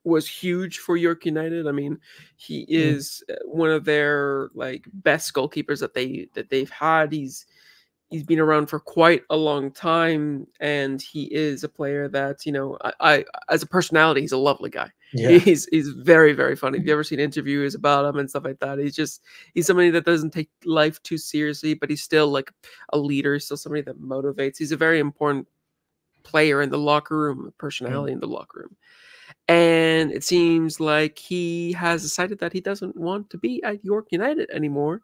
was huge for York United. I mean, he is one of their best goalkeepers that they've had. He's been around for quite a long time, and he is a player that, I as a personality, he's a lovely guy. Yeah. He's very, very funny. If you ever seen interviews about him and stuff like that, he's somebody that doesn't take life too seriously, but he's still like a leader. He's still somebody that motivates. He's a very important player in the locker room, a personality in the locker room. And it seems like he has decided that he doesn't want to be at York United anymore,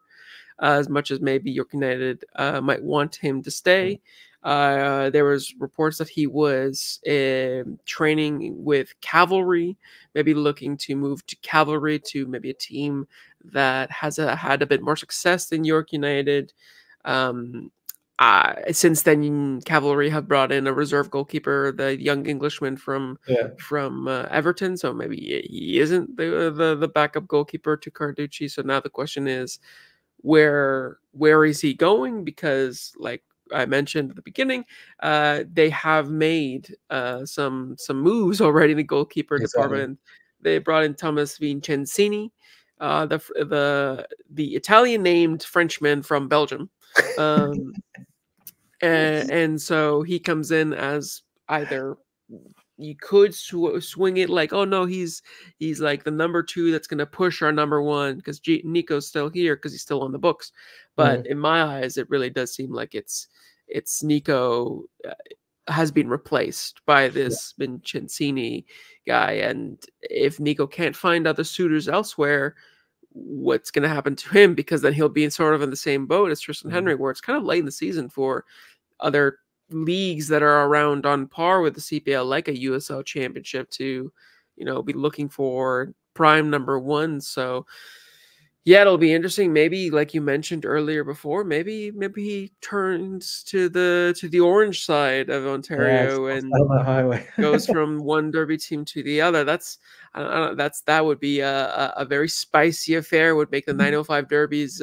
as much as maybe York United might want him to stay. There was reports that he was training with Cavalry, maybe looking to move to Cavalry, to maybe a team that has had a bit more success than York United. Since then, Cavalry have brought in a reserve goalkeeper, the young Englishman from Everton. So maybe he isn't the backup goalkeeper to Carducci. So now the question is, where is he going? Because like I mentioned at the beginning, they have made some moves already in the goalkeeper exactly. department. They brought in Thomas Vincencini, the Italian named Frenchman from Belgium. And so he comes in as either you could swing it like, oh no, he's like the number 2 that's going to push our number 1 because Nico's still here because he's still on the books. But in my eyes, it really does seem like it's Nico has been replaced by this Vincencini guy, and if Nico can't find other suitors elsewhere, what's going to happen to him? Because then he'll be sort of in the same boat as Tristan Henry, where it's kind of late in the season for other leagues that are around on par with the CPL, like a USL Championship, to be looking for prime number 1. So yeah, it'll be interesting. Maybe, like you mentioned earlier before, maybe he turns to the orange side of Ontario and down that highway. goes from one derby team to the other. That's that would be a very spicy affair. Would make the 905 derbies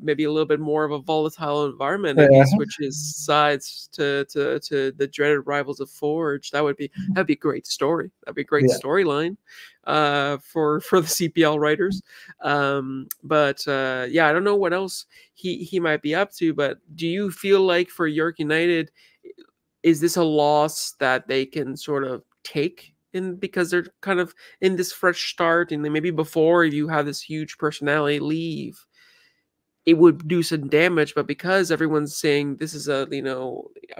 maybe a little bit more of a volatile environment if he switches sides to the dreaded rivals of Forge. That'd be a great story. That'd be a great storyline for the CPL writers. But yeah, I don't know what else he might be up to. But do you feel like for York United, is this a loss that they can sort of take in because they're kind of in this fresh start, and then maybe before you have this huge personality leave, it would do some damage, but because everyone's saying this is a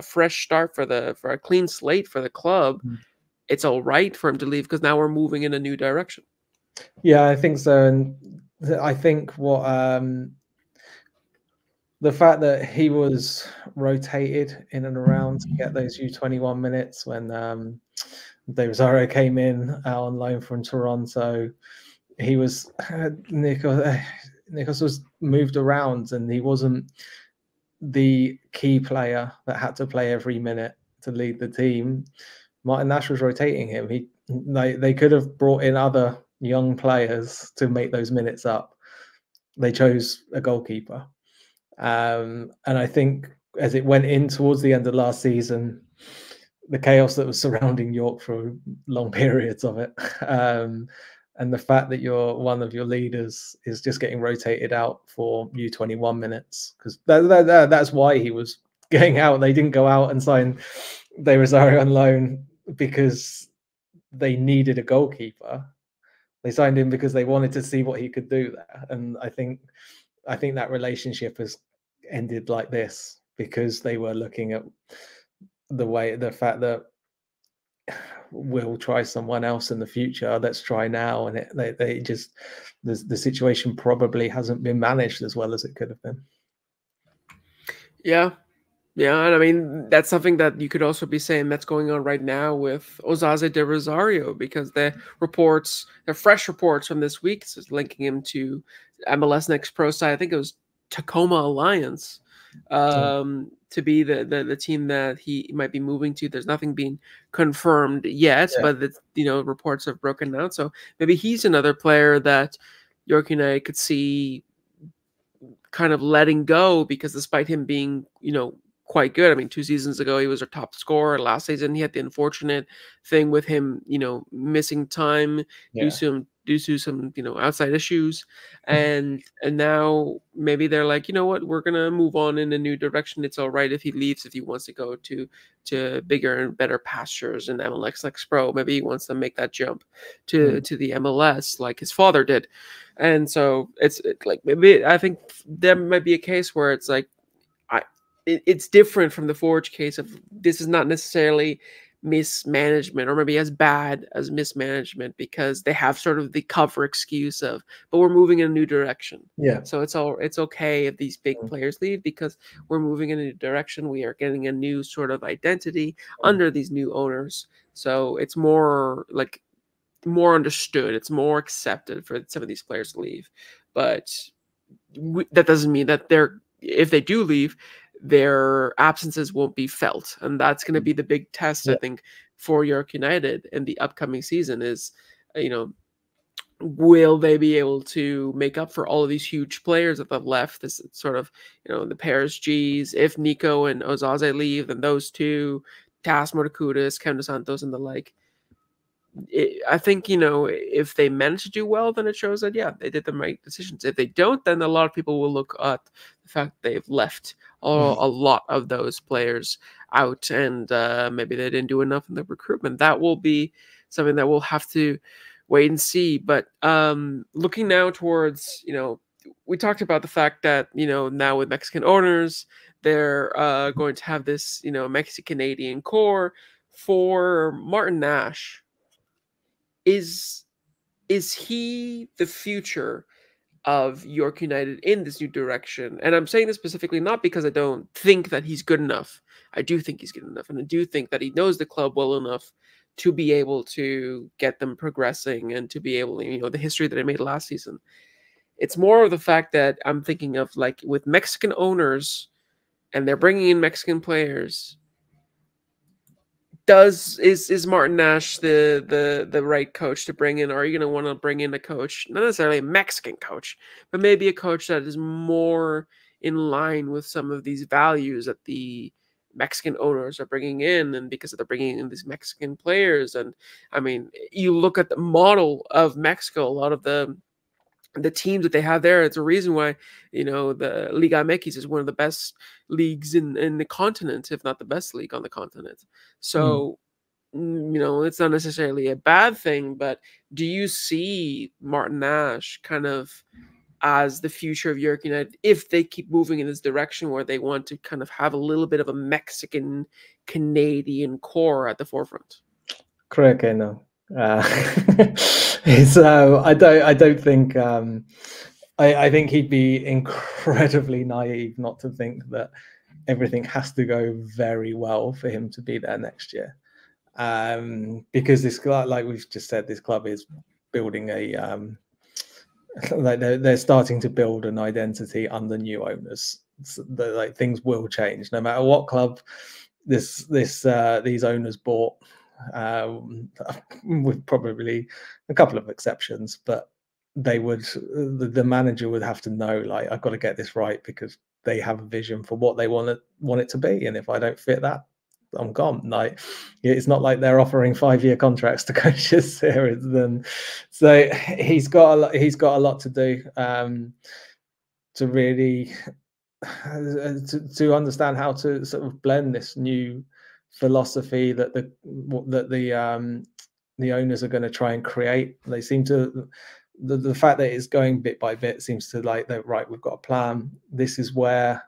fresh start for a clean slate for the club, it's all right for him to leave because now we're moving in a new direction. Yeah, I think so. And I think what the fact that he was rotated in and around to get those U21 minutes when David Rosario came in on loan from Toronto, he was Nikos was moved around, and he wasn't the key player that had to play every minute to lead the team. Martin Nash was rotating him. They could have brought in other young players to make those minutes up. They chose a goalkeeper. And I think as it went in towards the end of last season, the chaos that was surrounding York for long periods of it, and the fact that one of your leaders is just getting rotated out for U21 minutes, because that's why he was going out. They didn't go out and sign De Rosario on loan because they needed a goalkeeper. They signed him because they wanted to see what he could do there. And I think that relationship has ended like this because they were looking at the fact that we'll try someone else in the future. Let's try now, and they just the situation probably hasn't been managed as well as it could have been. Yeah, and I mean that's something that you could also be saying that's going on right now with Osaze de Rosario, because the fresh reports from this week is linking him to MLS Next Pro side. I think it was Tacoma Alliance, to be the team that he might be moving to. There's nothing being confirmed yet, but it's, reports have broken out. So maybe he's another player that York United could see kind of letting go, because despite him being, quite good. I mean, 2 seasons ago, he was our top scorer. Last season, he had the unfortunate thing with him, missing time due to some, outside issues. And now maybe they're like, you know what, we're going to move on in a new direction. It's all right if he leaves, if he wants to go to bigger and better pastures in MLS Next Pro. Maybe he wants to make that jump to the MLS like his father did. And so it's like, maybe I think there might be a case where it's like, it's different from the Forge case of this is not necessarily mismanagement, or maybe as bad as mismanagement, because they have sort of the cover excuse of, but we're moving in a new direction. Yeah. So it's okay if these big players leave because we're moving in a new direction. We are getting a new sort of identity under these new owners. So it's more understood. It's more accepted for some of these players to leave. But that doesn't mean that they're if they do leave, their absences won't be felt, and that's going to be the big test, I think, for York United in the upcoming season. Is will they be able to make up for all of these huge players that have left? This sort of, the pairs G's. If Nico and Ozaze leave, then those two, Tas Mortakudis, Kevin Santos, and the like. I think, if they manage to do well, then it shows that, yeah, they did the right decisions. If they don't, then a lot of people will look at the fact that they've left a lot of those players out, and maybe they didn't do enough in the recruitment. That will be something that we'll have to wait and see. But looking now towards, we talked about the fact that, now with Mexican owners, they're going to have this, Mexican-Canadian core. For Martin Nash, is he the future of York United in this new direction? And I'm saying this specifically not because I don't think that he's good enough. I do think he's good enough, and I do think that he knows the club well enough to be able to get them progressing and to be able, the history that I made last season. It's more of the fact that I'm thinking of, like, with Mexican owners and they're bringing in Mexican players. Is Martin Nash the right coach to bring in? Or are you going to want to bring in a coach, not necessarily a Mexican coach, but maybe a coach that is more in line with some of these values that the Mexican owners are bringing in, and because they're bringing in these Mexican players? And I mean, you look at the model of Mexico, a lot of the teams that they have there, it's a reason why, the Liga MX is one of the best leagues in the continent, if not the best league on the continent. So, it's not necessarily a bad thing, but do you see Martin Nash kind of as the future of York United if they keep moving in this direction where they want to kind of have a little bit of a Mexican Canadian core at the forefront? Correct, no. So I don't think I think he'd be incredibly naive not to think that everything has to go very well for him to be there next year. Because this, like we've just said, this club is building a like they're starting to build an identity under new owners. So like things will change no matter what club these owners bought, with probably a couple of exceptions, but they would the manager would have to know, like, I've got to get this right because they have a vision for what they want it to be, and if I don't fit that, I'm gone. Like, it's not like they're offering 5-year contracts to coaches here. So he's got a lot to do to really to understand how to sort of blend this new philosophy that the owners are going to try and create. They seem to the fact that it's going bit by bit seems to, like, they're right, we've got a plan. This is what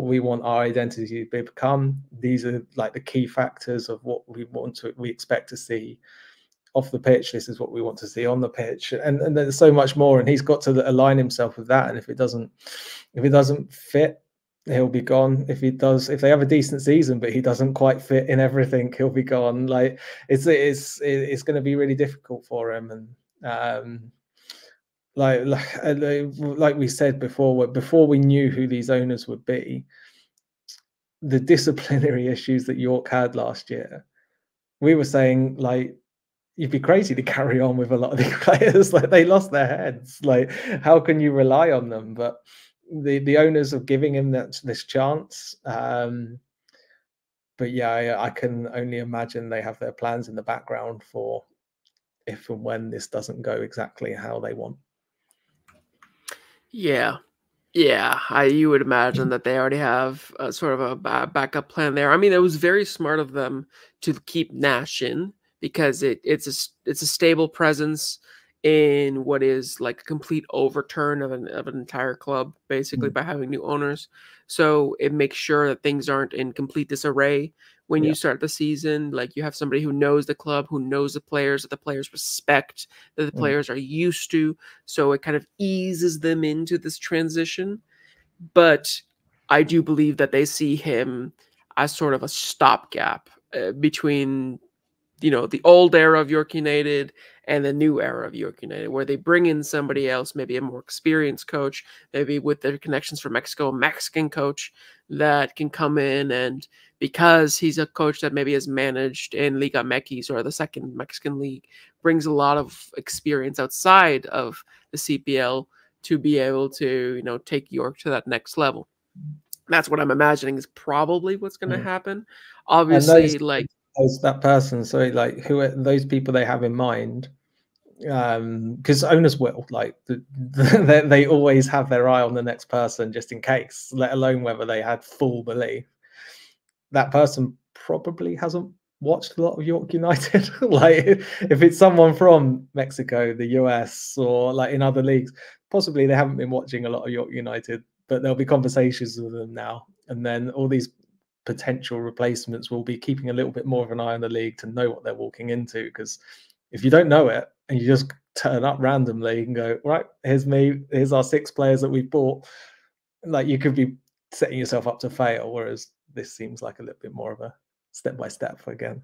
we want our identity to become. These are like the key factors of what we expect to see off the pitch. This is what we want to see on the pitch, and there's so much more, and he's got to align himself with that. And if it doesn't fit, he'll be gone. If they have a decent season but he doesn't quite fit in everything, he'll be gone. Like, it's going to be really difficult for him. And like we said before we knew who these owners would be, the disciplinary issues that York had last year, we were saying, like, you'd be crazy to carry on with a lot of these players. Like, they lost their heads. Like, how can you rely on them? But the owners are giving him this chance. But yeah, I can only imagine they have their plans in the background for if and when this doesn't go exactly how they want. Yeah. You would imagine that they already have sort of a backup plan there. I mean, it was very smart of them to keep Nash in, because it's a stable presence in what is like a complete overturn of an entire club, basically, by having new owners. So it makes sure that things aren't in complete disarray when you start the season. Like, you have somebody who knows the club, who knows the players, that the players respect, that the players are used to. So it kind of eases them into this transition. But I do believe that they see him as sort of a stopgap between the old era of York United and the new era of York United, where they bring in somebody else, maybe a more experienced coach, maybe with their connections from Mexico, a Mexican coach that can come in, and because he's a coach that maybe has managed in Liga MX or the second Mexican league, brings a lot of experience outside of the CPL to be able to, take York to that next level. That's what I'm imagining is probably what's going to happen. Obviously, that person, so like who are those people they have in mind? Because owners will they always have their eye on the next person just in case, let alone whether they had full belief. That person probably hasn't watched a lot of York United. Like if it's someone from Mexico, the US, or like in other leagues, possibly they haven't been watching a lot of York United, but there'll be conversations with them now, and then all these potential replacements will be keeping a little bit more of an eye on the league to know what they're walking into. Because if you don't know it and you just turn up randomly and go, right, here's our 6 players that we've bought, like you could be setting yourself up to fail, whereas this seems like a little bit more of a step-by-step again.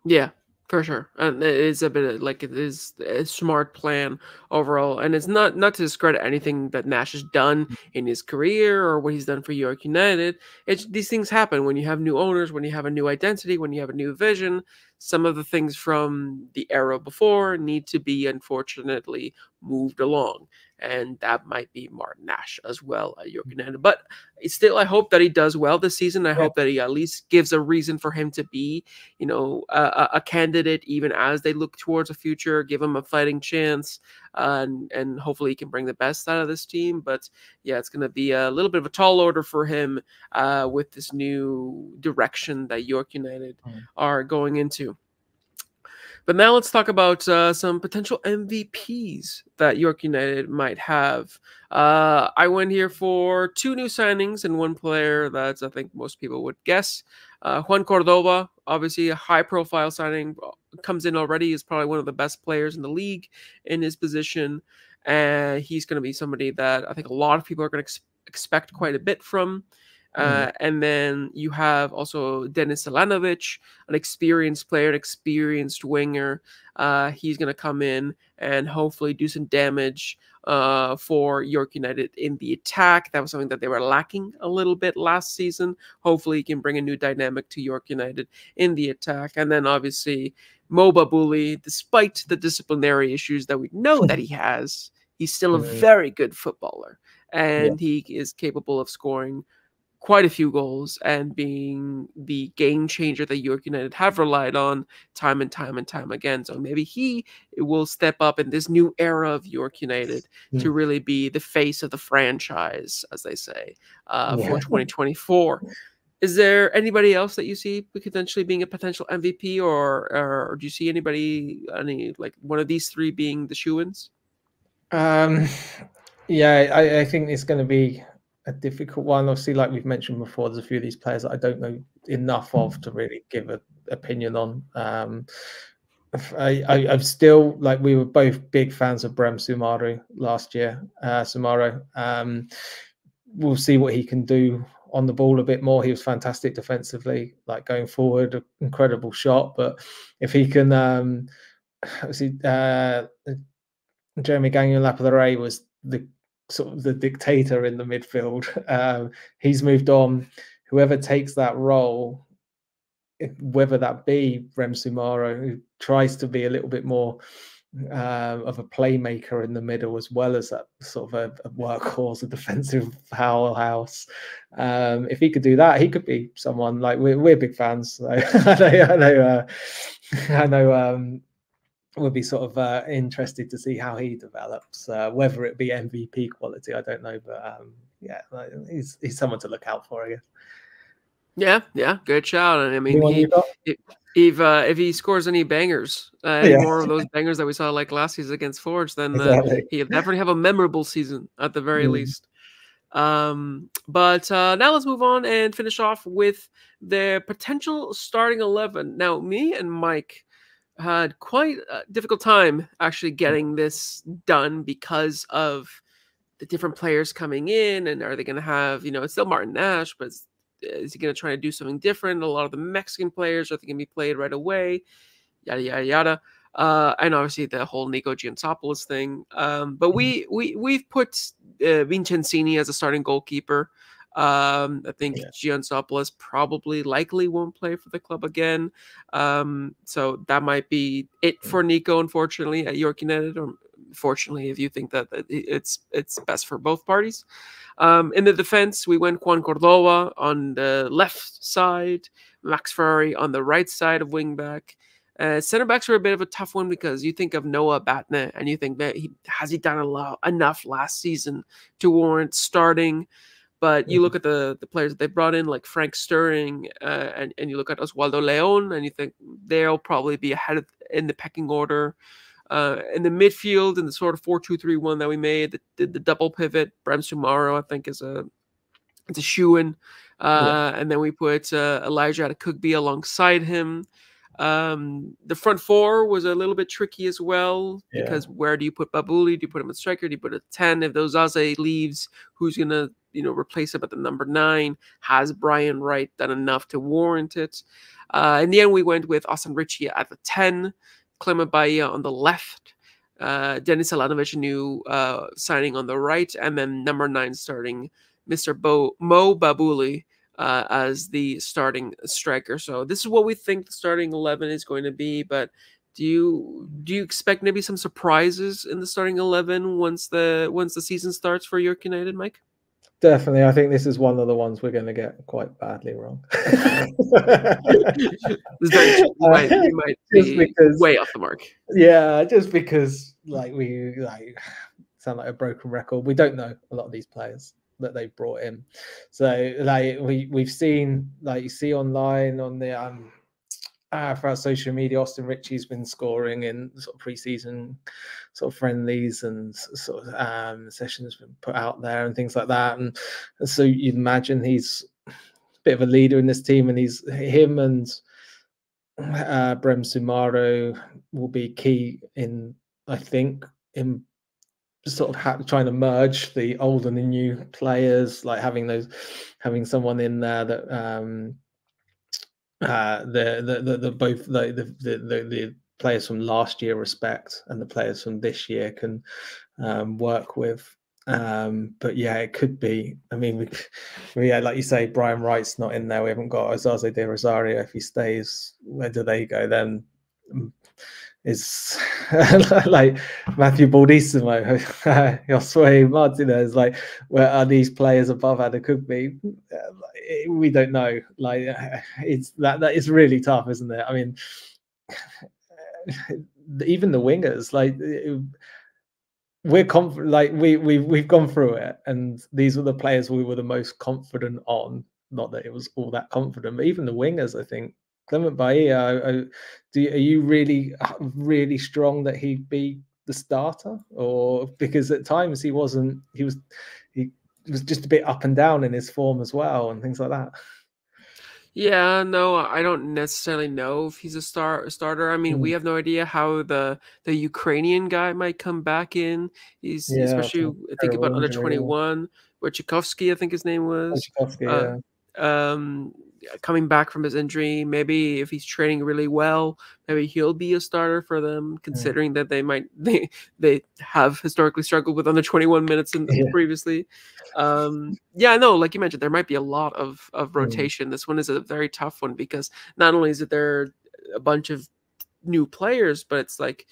Yeah, for sure. And it is a bit of, it is a smart plan overall. And it's not to discredit anything that Nash has done in his career or what he's done for York United. These things happen when you have new owners, when you have a new identity, when you have a new vision. Some of the things from the era before need to be, unfortunately, moved along. And that might be Martin Nash as well at York United. But still, I hope that he does well this season. I hope that he at least gives a reason for him to be, a candidate even as they look towards a future, give him a fighting chance, and hopefully he can bring the best out of this team. But yeah, it's going to be a little bit of a tall order for him with this new direction that York United are going into. But now let's talk about some potential MVPs that York United might have. I went here for 2 new signings and 1 player that I think most people would guess. Juan Cordova, obviously a high-profile signing, comes in already, is probably one of the best players in the league in his position. And he's going to be somebody that I think a lot of people are going to expect quite a bit from. And then you have also Denis Selanovic, an experienced player, an experienced winger. He's going to come in and hopefully do some damage for York United in the attack. That was something that they were lacking a little bit last season. Hopefully he can bring a new dynamic to York United in the attack. And then obviously Mo Babuli, despite the disciplinary issues that we know that he has, he's still a very good footballer. And he is capable of scoring quite a few goals and being the game changer that York United have relied on time and time and time again. So maybe he will step up in this new era of York United to really be the face of the franchise, as they say, for 2024. Is there anybody else that you see potentially being a potential MVP, or do you see any like one of these 3 being the shoo-ins? Yeah, I think it's going to be a difficult one. Obviously, like we've mentioned before, there's a few of these players that I don't know enough of to really give an opinion on. I'm still, like, we were both big fans of Brem Sumaru last year. Sumaro. We'll see what he can do on the ball a bit more. He was fantastic defensively, like going forward, incredible shot. But if he can, Jeremy Gagnon-Lapierre was the sort of the dictator in the midfield. He's moved on. Whoever takes that role, whether that be Rem Sumaro, who tries to be a little bit more of a playmaker in the middle, as well as that sort of a workhorse, a defensive powerhouse. If he could do that, he could be someone. Like we're big fans. So I know. We'll be sort of interested to see how he develops. Whether it be MVP quality, I don't know, but yeah, he's someone to look out for, I guess. Yeah, good shout. And I mean, if he scores any bangers, any more of those bangers that we saw like last season against Forge, then he'll definitely have a memorable season at the very least. But now let's move on and finish off with the potential starting 11. Now, me and Mike had quite a difficult time actually getting this done because of the different players coming in, and are they going to have, it's still Martin Nash, but it's is he going to try to do something different? A lot of the Mexican players, are they going to be played right away? Yada yada yada. And obviously the whole Nico Giansopoulos thing. But we've put Vincenzini as a starting goalkeeper. I think Giansopoulos probably likely won't play for the club again. So that might be it for Nico, unfortunately, at York United, or fortunately, if you think that it's best for both parties. In the defense, we went Juan Cordova on the left side, Max Ferrari on the right side of wingback. Center backs are a bit of a tough one because you think of Noah Batne and you think that has he done enough last season to warrant starting. But you look at the players that they brought in, like Frank Stirring, and you look at Oswaldo Leon, and you think they'll probably be ahead in the pecking order. In the midfield, in the sort of 4-2-3-1 that we made, the double pivot, Brem Sumaro, I think it's a shoe-in. And then we put Elijah Adekugbe alongside him. The front four was a little bit tricky as well, because where do you put Babuli? Do you put him at striker? Do you put a 10? If Dozaze leaves, who's going to replace him at the number 9? Has Brian Wright done enough to warrant it? In the end, we went with Austin Ritchie at the 10, Clement Bahia on the left, Denis Alanovic, a new signing, on the right, and then number 9 starting Mr. Mo Babuli as the starting striker. So this is what we think the starting 11 is going to be. But do you expect maybe some surprises in the starting 11 once the season starts for York United, Mike? Definitely. I think this is one of the ones we're going to get quite badly wrong. You might be way off the mark. Yeah, just because we sound like a broken record. We don't know a lot of these players that they brought in. So we've seen, you see online on the for our social media, Austin Ritchie's been scoring in sort of pre-season sort of friendlies and sort of sessions been put out there and things like that. And so you'd imagine he's a bit of a leader in this team, and him and Brem Sumaro will be key in, I think, in sort of trying to merge the old and the new players, like having someone in there that both the players from last year respect and the players from this year can work with. But yeah, it could be. I mean, like you say, Brian Wright's not in there. We haven't got Osaze de Rosario. If he stays, where do they go then? Is like Matthew Baldissimo, Josue Martinez, where are these players above Adekugbe? We don't know. It's that is really tough, isn't it? I mean, even the wingers, we're confident. We've gone through it, and these were the players we were the most confident on. Not that it was all that confident, but even the wingers, I think. Clement Bahia, are you really strong that he'd be the starter? Or because at times he was just a bit up and down in his form as well, and things like that. Yeah, no, I don't necessarily know if he's a starter. I mean, we have no idea how the Ukrainian guy might come back in. He's especially thinking about under 21, Wojciechowski, I think his name was. Coming back from his injury, maybe if he's training really well, maybe he'll be a starter for them, considering that they have historically struggled with under 21 minutes previously. Yeah, no, like you mentioned, there might be a lot of rotation. This one is a very tough one because not only is it there a bunch of new players, but it's like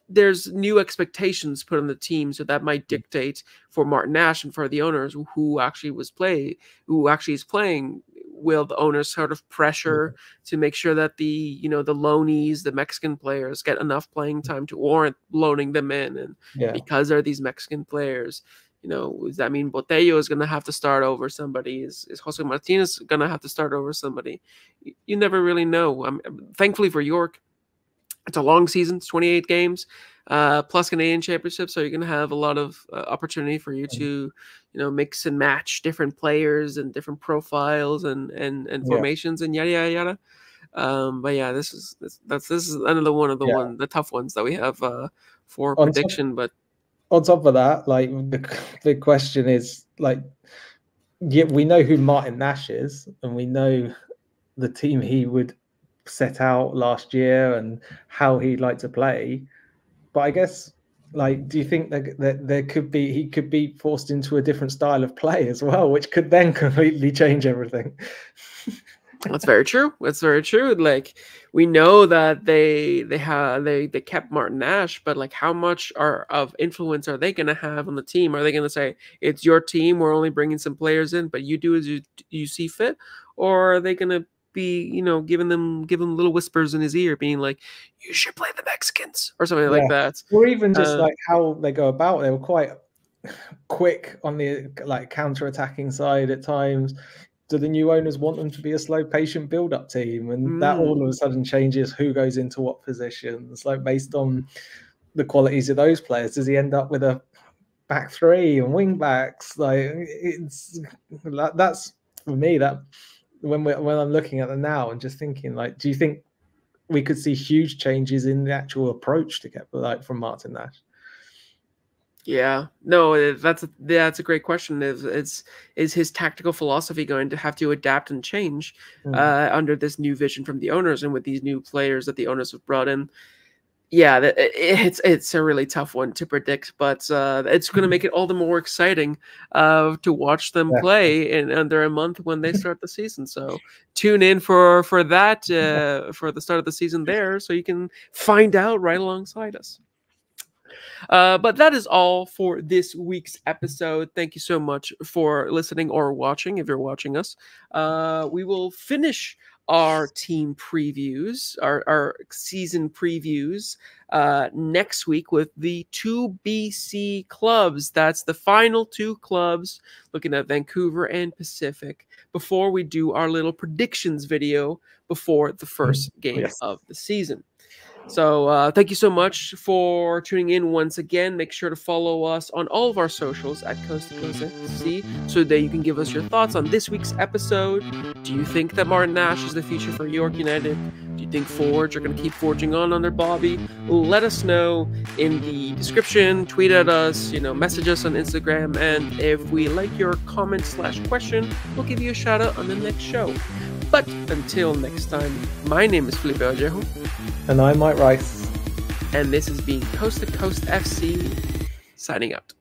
there's new expectations put on the team, so that might dictate for Martin Ash and for the owners who actually is playing. Will the owners sort of pressure to make sure that the loanees, the Mexican players, get enough playing time to warrant loaning them in? And because they're these Mexican players, does that mean Botello is going to have to start over somebody? Is Jose Martinez going to have to start over somebody? You never really know. Thankfully for York, it's a long season. It's 28 games plus Canadian Championship, so you're going to have a lot of opportunity for you to mix and match different players and different profiles and formations and yada yada yada. But yeah, this is another one of the tough ones that we have for prediction. But on top of that, the question is yeah, we know who Martin Nash is, and we know the team he would set out last year and how he'd like to play. But I guess, like, do you think that there could be, he could be forced into a different style of play as well, which could then completely change everything? That's very true. That's very true. Like, we know that they kept Martin Nash, but like, how much of influence are they going to have on the team? Are they going to say it's your team, we're only bringing some players in, but you do as you see fit, or are they going to be, giving them little whispers in his ear, being like, you should play the Mexicans or something like that, or even just like how they go about? They were quite quick on the like counter-attacking side at times. Do the new owners want them to be a slow, patient build-up team? And that all of a sudden changes who goes into what positions, like based on the qualities of those players. Does he end up with a back three and wing backs? Like, that's for me, that when I'm looking at them now and just thinking, like, do you think we could see huge changes in the actual approach to get like from Martin Nash? Yeah, no, that's a great question. Is his tactical philosophy going to have to adapt and change under this new vision from the owners and with these new players that the owners have brought in? Yeah, it's a really tough one to predict, but it's going to make it all the more exciting to watch them play in under a month when they start the season. So tune in for that for the start of the season there, so you can find out right alongside us. But that is all for this week's episode. Thank you so much for listening or watching, if you're watching us. We will finish our team previews, our season previews next week with the 2 BC clubs. That's the final 2 clubs, looking at Vancouver and Pacific, before we do our little predictions video before the first game of the season. So thank you so much for tuning in once again. Make sure to follow us on all of our socials at Coast to Coast FC so that you can give us your thoughts on this week's episode. Do you think that Martin Nash is the future for York United? Do you think Forge are going to keep forging on under Bobby? Let us know in the description. Tweet at us, message us on Instagram. And if we like your comment/question, we'll give you a shout out on the next show. But until next time, my name is Felipe Ojejo. And I'm Mike Rice. And this has been Coast to Coast FC, signing out.